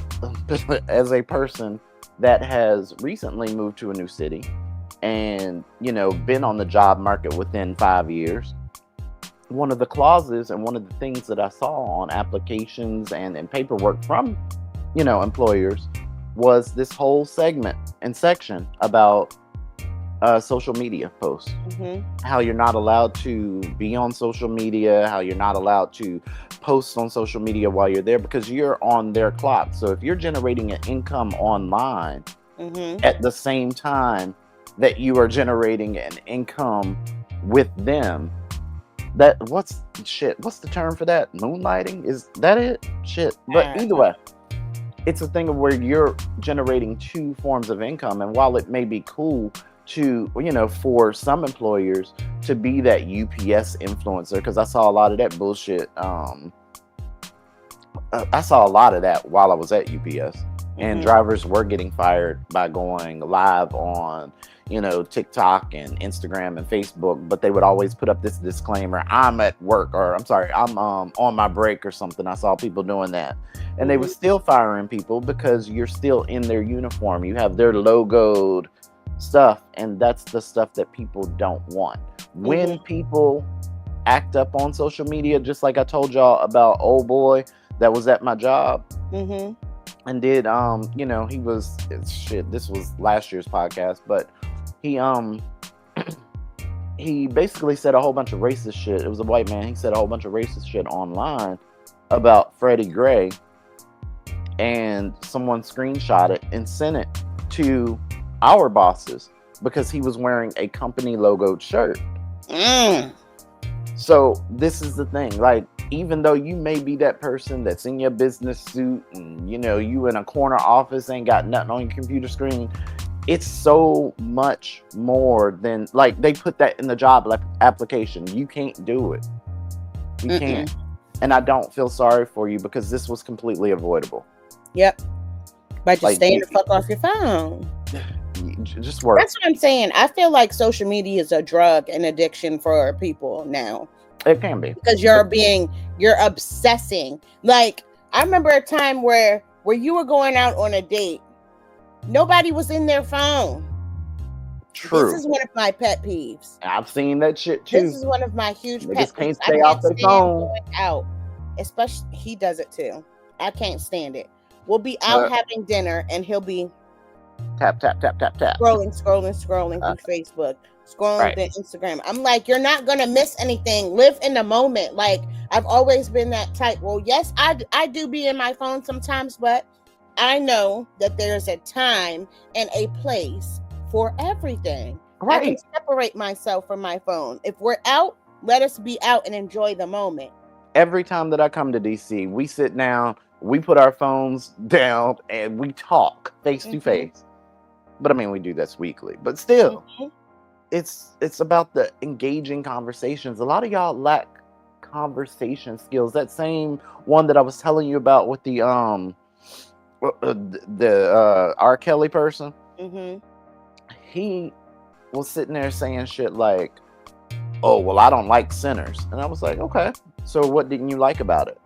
person that has recently moved to a new city and been on the job market within 5 years, one of the clauses and one of the things that I saw on applications and paperwork from employers was this whole segment and section about social media posts. How you're not allowed to be on social media, how you're not allowed to post on social media while you're there, because you're on their clock. So if you're generating an income online at the same time that you are generating an income with them, what's the term for that? Moonlighting? Is that it? Shit. But either way, it's a thing of where you're generating two forms of income. And while it may be cool to, for some employers to be that UPS influencer, because I saw a lot of that bullshit. I saw a lot of that while I was at UPS, and drivers were getting fired by going live on, TikTok and Instagram and Facebook, but they would always put up this disclaimer: I'm at work, or I'm sorry, I'm on my break or something. I saw people doing that, and they were still firing people because you're still in their uniform. You have their logoed stuff, and that's the stuff that people don't want. When people act up on social media, just like I told y'all about old boy that was at my job and did he was this was last year's podcast, but he basically said a whole bunch of racist shit. It was a white man. He said a whole bunch of racist shit online about Freddie Gray, and someone screenshot it and sent it to our bosses because he was wearing a company logoed shirt. So this is the thing, like, even though you may be that person that's in your business suit and you in a corner office, ain't got nothing on your computer screen, it's so much more than, like, they put that in the job application. You can't do it. You can't. And I don't feel sorry for you, because this was completely avoidable. Yep. By just staying the fuck off your phone. Just work. That's what I'm saying. I feel like social media is a drug and addiction for people now. It can be, because you're obsessing. Like, I remember a time where you were going out on a date, nobody was in their phone. True. This is one of my pet peeves. I've seen that shit too. This is one of my huge pet peeves. Can't stay off their phone. Going out, especially he does it too. I can't stand it. We'll be out having dinner and he'll be tap scrolling through Facebook, scrolling through Instagram. I'm like, you're not gonna miss anything. Live in the moment. Like, I've always been that type. Well, yes, I do be in my phone sometimes, but I know that there's a time and a place for everything. I can separate myself from my phone. If we're out, let us be out and enjoy the moment. Every time that I come to DC, we sit down, we put our phones down, and we talk face to face. But I mean, we do this weekly. But still, it's about the engaging conversations. A lot of y'all lack conversation skills. That same one that I was telling you about with the R. Kelly person, he was sitting there saying shit like, oh, well, I don't like sinners. And I was like, okay, so what didn't you like about it?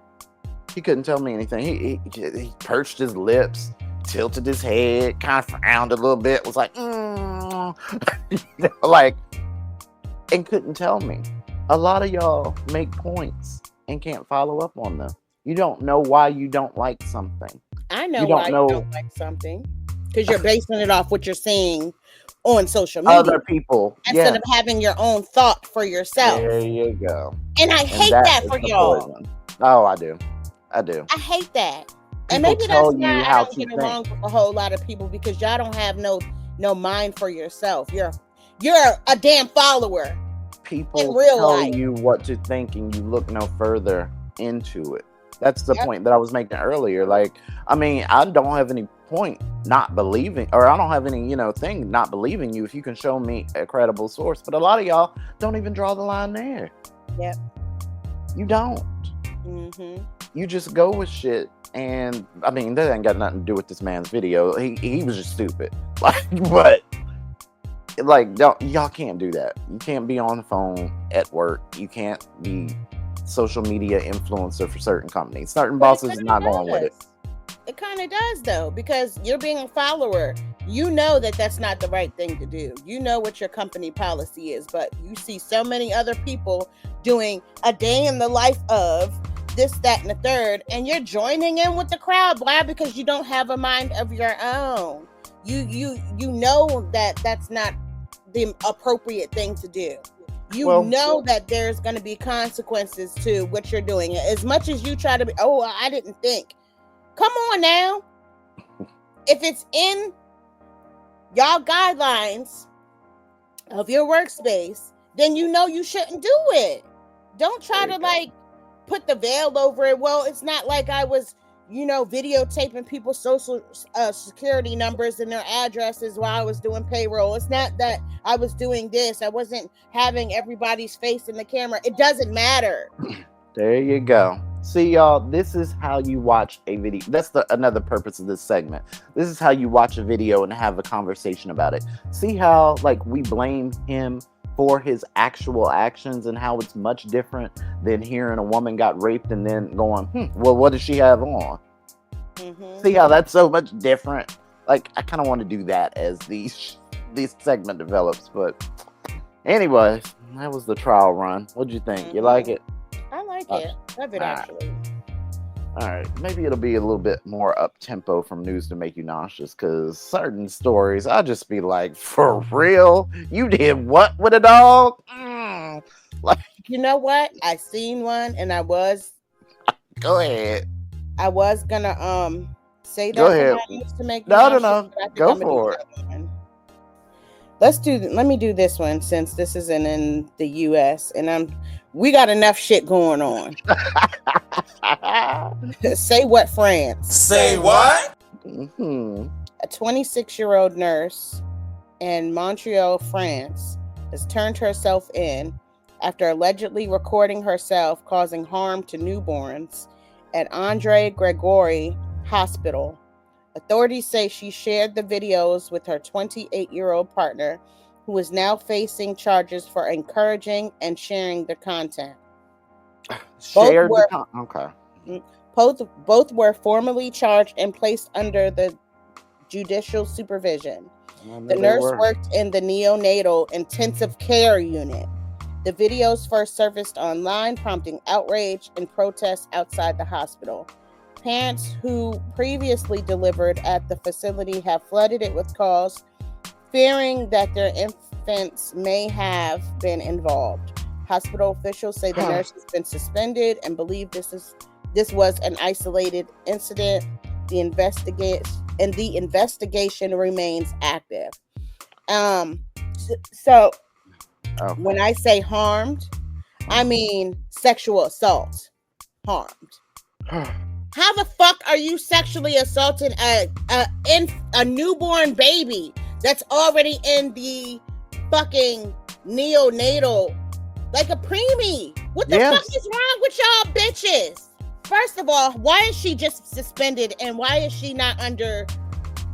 He couldn't tell me anything. He perched his lips, tilted his head, kind of frowned a little bit, was like, like, and couldn't tell me. A lot of y'all make points and can't follow up on them. You don't know why you don't like something. I know why you don't like something. Because you're basing it off what you're seeing on social media. Other people. Instead of having your own thought for yourself. There you go. And I hate that for y'all. Poison. Oh, I do. I hate that. People and maybe that's why I don't get think. along with a whole lot of people, because y'all don't have no mind for yourself. You're a damn follower. People in real tell life. you what to think, and you look no further into it. That's the point that I was making earlier. Like, I mean, I don't have any point not believing, or I don't have any, thing not believing you if you can show me a credible source. But a lot of y'all don't even draw the line there. Yep. You don't. Mm-hmm. You just go with shit. And I mean, that ain't got nothing to do with this man's video. He was just stupid. Y'all can't do that. You can't be on the phone at work. You can't be social media influencer for certain companies. Certain bosses are not going with it. It kind of does, though, because you're being a follower. You know that that's not the right thing to do. You know what your company policy is, but you see so many other people doing a day in the life of this, that, and the third, and you're joining in with the crowd. Why? Because you don't have a mind of your own. You know that that's not the appropriate thing to do. You know that there's going to be consequences to what you're doing. As much as you try to be, I didn't think. Come on now. If it's in y'all guidelines of your workspace, then you know you shouldn't do it. Don't try to put the veil over it. Well, it's not like I was, videotaping people's social security numbers and their addresses while I was doing payroll. It's not that I was doing this. I wasn't having everybody's face in the camera. It doesn't matter. There you go. See, y'all, this is how you watch a video. That's another purpose of this segment. This is how you watch a video and have a conversation about it. See how, we blame him for his actual actions and how it's much different than hearing a woman got raped and then going, well, what does she have on? Mm-hmm. See how that's so much different? I kind of want to do that as this segment develops. But anyways, that was the trial run. What'd you think? Mm-hmm. You like it? I like it. Love it, actually. All right. Maybe it'll be a little bit more up-tempo from News to Make You Nauseous, because certain stories, I'll just be like, for real? You did what with a dog? You know what? I seen one, and I was... Go ahead. I was going to say that. Go ahead. News to Make You Nauseous, No. Go for it. Let me do this one, since this isn't in the U.S. and we got enough shit going on. Say what, France? Say what? Mm-hmm. A 26-year-old nurse in Montreal, France, has turned herself in after allegedly recording herself causing harm to newborns at Andre Gregory Hospital. Authorities say she shared the videos with her 28-year-old partner, who is now facing charges for encouraging and sharing the content. Okay. Both were formally charged and placed under the judicial supervision. The nurse worked in the neonatal intensive care unit. The videos first surfaced online, prompting outrage and protests outside the hospital. Parents who previously delivered at the facility have flooded it with calls, fearing that their infants may have been involved. Hospital officials say the nurse has been suspended and believe this was an isolated incident. The investigation remains active. When I say harmed, I mean sexual assault. Harmed. How the fuck are you sexually assaulting a newborn baby that's already in the fucking neonatal, like a preemie? What the fuck is wrong with y'all bitches? First of all, why is she just suspended, and why is she not under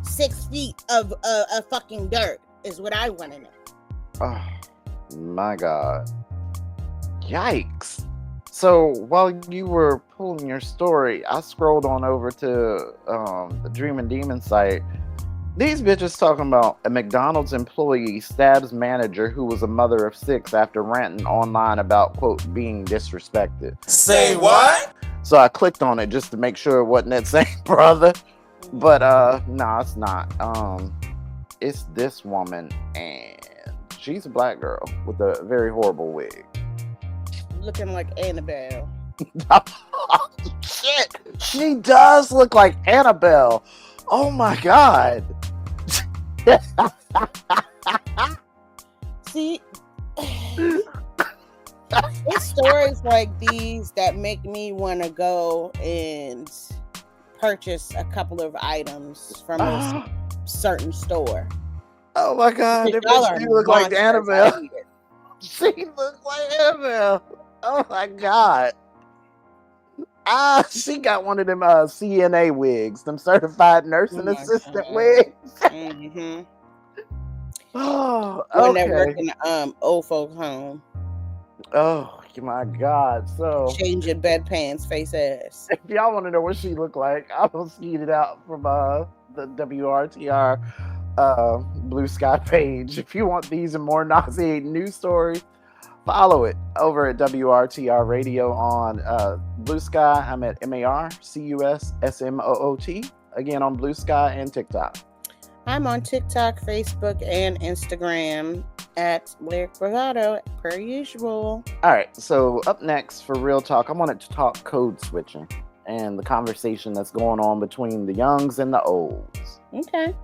6 feet of a fucking dirt is what I want to know. Oh my God. Yikes. So while you were pulling your story, I scrolled on over to the Dream and Demon site. These bitches talking about a McDonald's employee stabs manager who was a mother of 6 after ranting online about, quote, being disrespected. Say what? So I clicked on it just to make sure it wasn't that same brother. But no, it's not. It's this woman, and she's a black girl with a very horrible wig. Looking like Annabelle. Shit, she does look like Annabelle. Oh my God. See, It's stories like these that make me want to go and purchase a couple of items from a certain store. Oh my God, it Y'all makes are me look like monsters. I Annabelle. hate it. She looks like Annabelle. Oh my God. She got one of them CNA wigs, them certified nursing assistant wigs. Mm-hmm. Oh, When they work okay. in the old folks home. Oh my God. So Changing bedpans, face ass. if y'all want to know what she looked like, I will skeet it out from the WRTR Blue Sky page. If you want these and more nauseating news stories, follow it over at WRTR Radio on Blue Sky. I'm at MARCUSSMOOT. Again, on Blue Sky and TikTok. I'm on TikTok, Facebook, and Instagram at Lyric Bravado, per usual. All right, so up next for Real Talk, I wanted to talk code switching and the conversation that's going on between the youngs and the olds. Okay.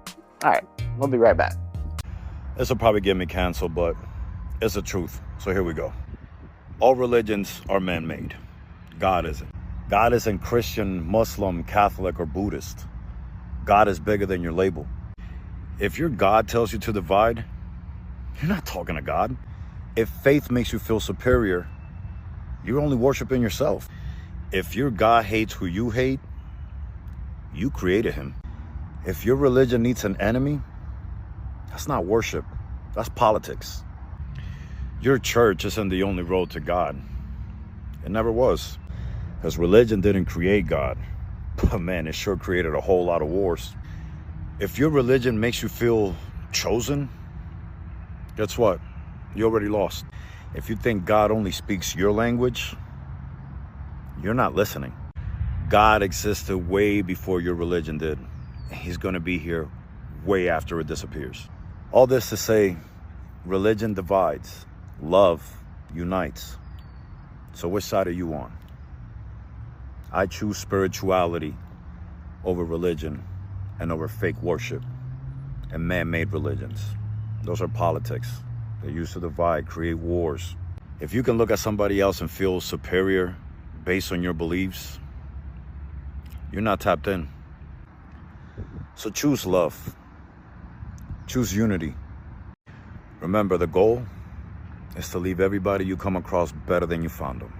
All right, we'll be right back. This will probably get me canceled, but it's the truth. So here we go. All religions are man-made. God isn't. God isn't Christian, Muslim, Catholic, or Buddhist. God is bigger than your label. If your God tells you to divide, you're not talking to God. If faith makes you feel superior, you're only worshiping yourself. If your God hates who you hate, you created him. If your religion needs an enemy, that's not worship, that's politics. Your church isn't the only road to God. It never was. Because religion didn't create God. But man, it sure created a whole lot of wars. If your religion makes you feel chosen, guess what? You already lost. If you think God only speaks your language, you're not listening. God existed way before your religion did. And he's going to be here way after it disappears. All this to say, religion divides. Love unites. So which side are you on? I choose spirituality over religion and over fake worship and man-made religions. Those are politics. They used to divide, create wars. If you can look at somebody else and feel superior based on your beliefs, you're not tapped in. So choose love. Choose unity. Remember, the goal is to leave everybody you come across better than you found them.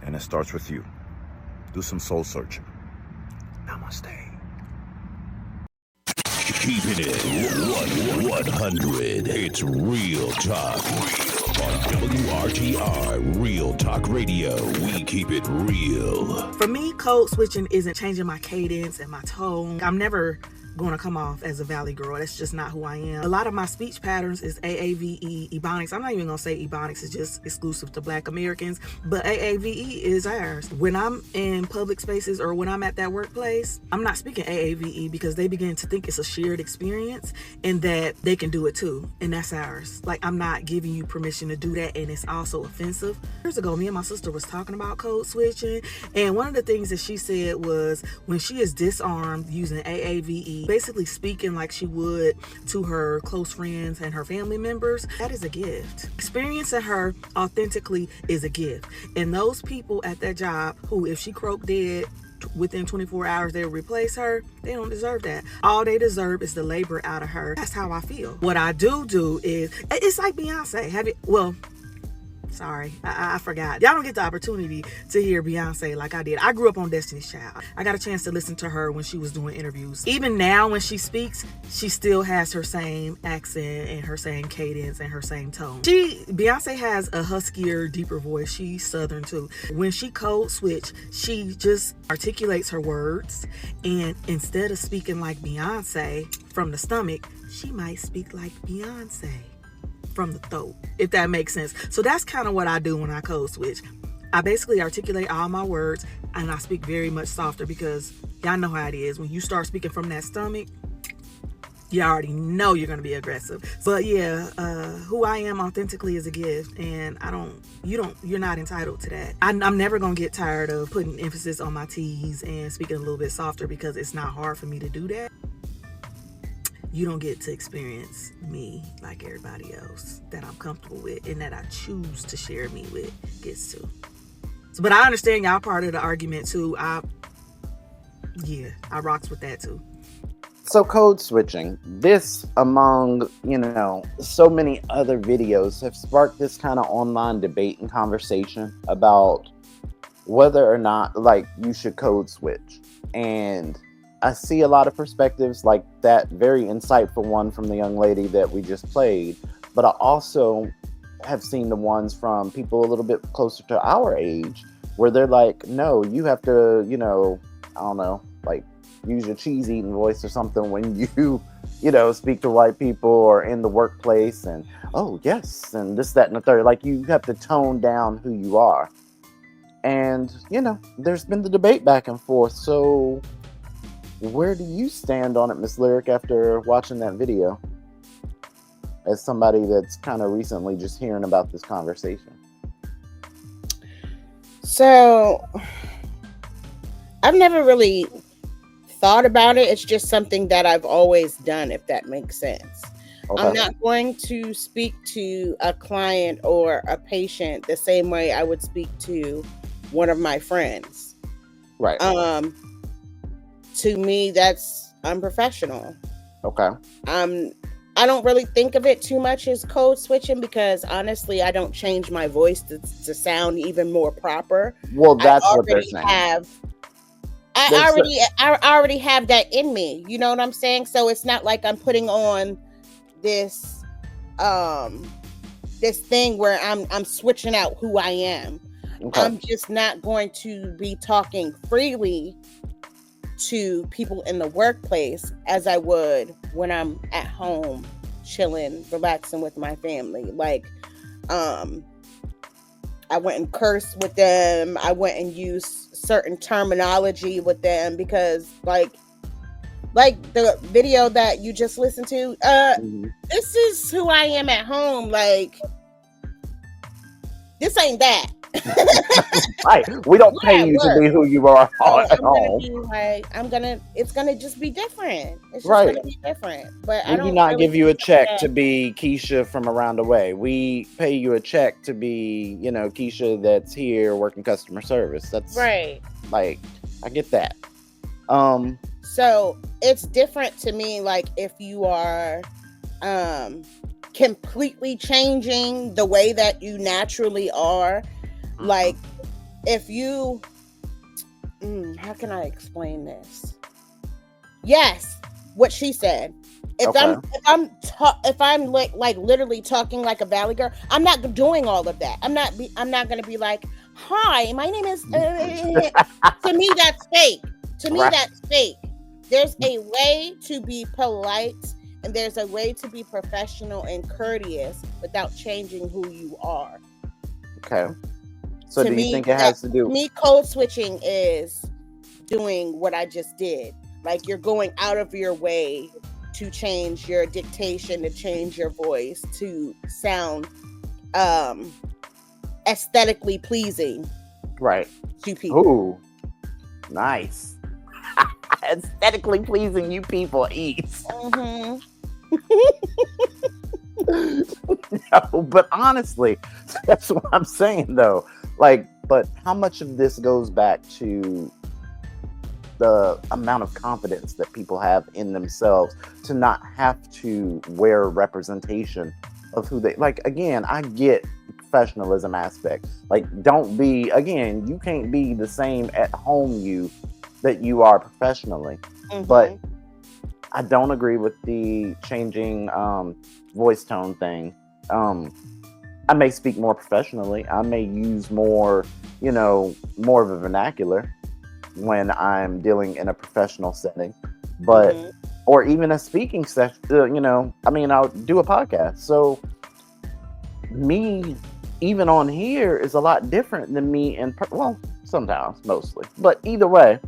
And it starts with you. Do some soul searching. Namaste. Keeping it 100. It's Real Talk. On WRTR, Real Talk Radio. We keep it real. For me, code switching isn't changing my cadence and my tone. I'm never going to come off as a Valley girl. That's just not who I am. A lot of my speech patterns is AAVE, Ebonics. I'm not even going to say Ebonics is just exclusive to Black Americans, but AAVE is ours. When I'm in public spaces or when I'm at that workplace, I'm not speaking AAVE because they begin to think it's a shared experience and that they can do it too, and that's ours. Like, I'm not giving you permission to do that, and it's also offensive. Years ago, me and my sister was talking about code switching, and one of the things that she said was when she is disarmed using AAVE, basically speaking like she would to her close friends and her family members, that is a gift. Experiencing her authentically is a gift. And those people at that job who, if she croaked dead within 24 hours, they'll replace her, they don't deserve that. All they deserve is the labor out of her. That's how I feel. What I do is, it's like Beyonce. Sorry, I forgot. Y'all don't get the opportunity to hear Beyonce like I did. I grew up on Destiny's Child. I got a chance to listen to her when she was doing interviews. Even now when she speaks, she still has her same accent and her same cadence and her same tone. Beyonce has a huskier, deeper voice. She's Southern too. When she code switch, she just articulates her words, and instead of speaking like Beyonce from the stomach, she might speak like Beyonce from the throat, if that makes sense. So that's kind of what I do when I code switch. I basically articulate all my words and I speak very much softer because y'all know how it is. When you start speaking from that stomach, you already know you're going to be aggressive. But yeah, who I am authentically is a gift, and you're not entitled to that. I'm never going to get tired of putting emphasis on my T's and speaking a little bit softer because it's not hard for me to do that. you don't get to experience me like everybody else that I'm comfortable with and that I choose to share me with gets to. So, but I understand y'all part of the argument too. I rocks with that too. So code switching, this among, so many other videos have sparked this kind of online debate and conversation about whether or not you should code switch. And I see a lot of perspectives like that very insightful one from the young lady that we just played, but I also have seen the ones from people a little bit closer to our age where they're like, no, you have to, I don't know, use your cheese eating voice or something when you, speak to white people or in the workplace, and oh yes, and this, that, and the third. You have to tone down who you are. And, there's been the debate back and forth. So where do you stand on it, Miss Lyric, after watching that video? As somebody that's kind of recently just hearing about this conversation. So I've never really thought about it. It's just something that I've always done, if that makes sense. Okay. I'm not going to speak to a client or a patient the same way I would speak to one of my friends. Right. To me, that's unprofessional. Okay. I don't really think of it too much as code switching because honestly, I don't change my voice to sound even more proper. Well, that's what they're saying. I already have that in me. You know what I'm saying? So it's not like I'm putting on this this thing where I'm switching out who I am. Okay. I'm just not going to be talking freely to people in the workplace as I would when I'm at home chilling, relaxing with my family. I went and cursed with them. I went and used certain terminology with them because like the video that you just listened to, this is who I am at home. This ain't that. Right. We don't pay you to be who you are at home. It's gonna just be different. It's just right. gonna be different. But we do not give you a check to be Keisha from around the way. We pay you a check to be, Keisha that's here working customer service. That's right. I get that. So it's different to me, if you are completely changing the way that you naturally are. If you how can I explain this? Yes, what she said. If I'm literally talking like a valley girl, I'm not doing all of that. I'm not going to be like, "Hi, my name is." To me, that's fake. That's fake. There's a way to be polite, and there's a way to be professional and courteous without changing who you are. Okay. So do you think it has to do? Me, code switching is doing what I just did. You're going out of your way to change your dictation, to change your voice, to sound aesthetically pleasing. Right. To people. Ooh, nice. Aesthetically pleasing, you people eat. Mm-hmm. No, but honestly, that's what I'm saying though. But how much of this goes back to the amount of confidence that people have in themselves to not have to wear representation of who they again, I get the professionalism aspect. Don't be, again, you can't be the same at home you that you are professionally. Mm-hmm. But I don't agree with the changing voice tone thing. I may speak more professionally. I may use more, more of a vernacular when I'm dealing in a professional setting, but or even a speaking session. I'll do a podcast. So me, even on here, is a lot different than me sometimes, mostly, but either way.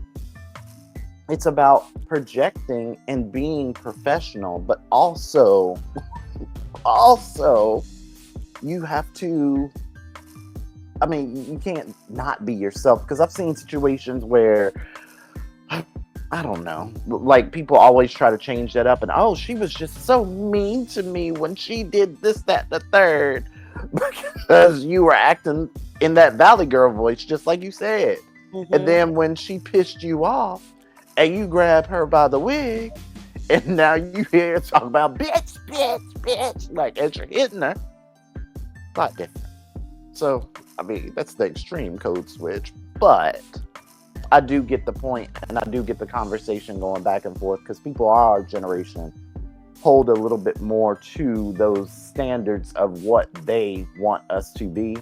It's about projecting and being professional, but also you have to, you can't not be yourself, because I've seen situations where I don't know. Like, people always try to change that up, and oh, she was just so mean to me when she did this, that, the third, because you were acting in that Valley Girl voice, just like you said. And then when she pissed you off, and you grab her by the wig, and now you hear her talk about bitch, like as you're hitting her. A lot different. So, I mean, that's the extreme code switch, but I do get the point, and I do get the conversation going back and forth, because people our generation hold a little bit more to those standards of what they want us to be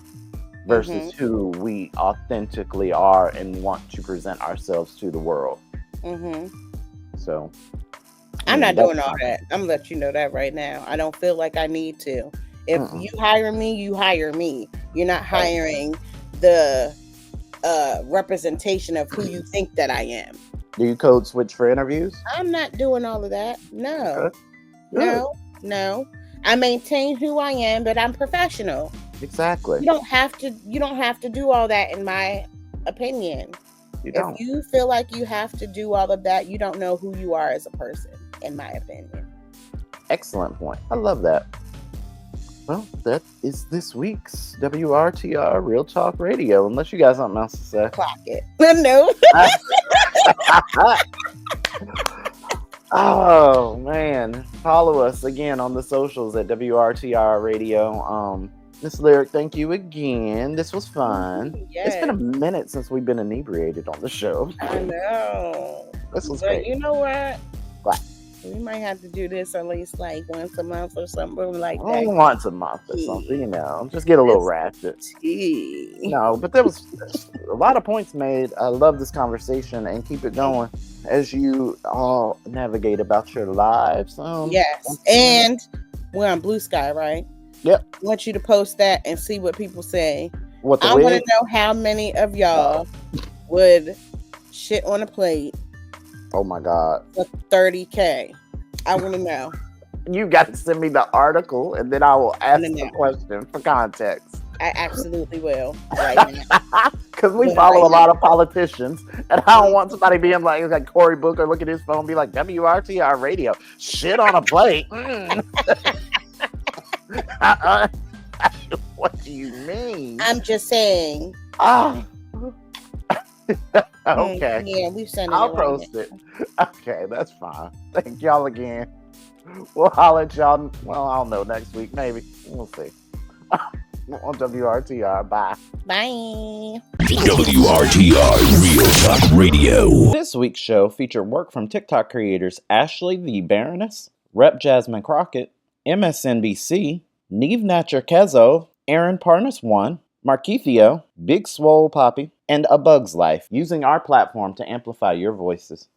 versus who we authentically are and want to present ourselves to the world. So I'm not doing all that. I'm gonna let you know that right now. I don't feel like I need to. If you hire me, you hire me. You're not hiring the representation of who you think that I am. Do you code switch for interviews? I'm not doing all of that. No. Okay. No. I maintain who I am, but I'm professional. Exactly. You don't have to do all that, in my opinion. Don't. If you feel like you have to do all of that, you don't know who you are as a person, in my opinion. Excellent point. I love that. Well, that is this week's WRTR Real Talk Radio. Unless you got something else to say. Clock it. No. Oh, man. Follow us again on the socials at WRTR Radio. Miss Lyric, thank you again. This was fun. Yes. It's been a minute since we've been inebriated on the show. I know. This was But great. you know what? What? We might have to do this at least like once a month or something like that. Oh, once a month or something, you know. Just get a little ratchet. No, but there was a lot of points made. I love this conversation, and keep it going as you all navigate about your lives. Yes. And we're on Blue Sky, right? Yep. I want you to post that and see what people say. What the I want to wig? know how many of y'all would shit on a plate Oh my God. for $30K. I want to know. You got to send me the article, and then I will ask the question for context. I absolutely will. Right now. Because we But follow right a lot of politicians, and I don't want somebody being like Cory Booker, look at his phone, be like, WRTR Radio, shit on a plate. What do you mean? I'm just saying. Ah. Okay. Yeah, we sent it. I'll right post it. Okay, that's fine. Thank y'all again. We'll holler at y'all. Well, I don't know, next week, maybe. We'll see. On WRTR. Bye. Bye. WRTR Real Talk Radio. This week's show featured work from TikTok creators Ashley the Baroness, Rep Jasmine Crockett, MSNBC, Neve Natcher Kezo, Aaron Parnas 1, Markethio, Big Swole Poppy, and A Bug's Life, using our platform to amplify your voices.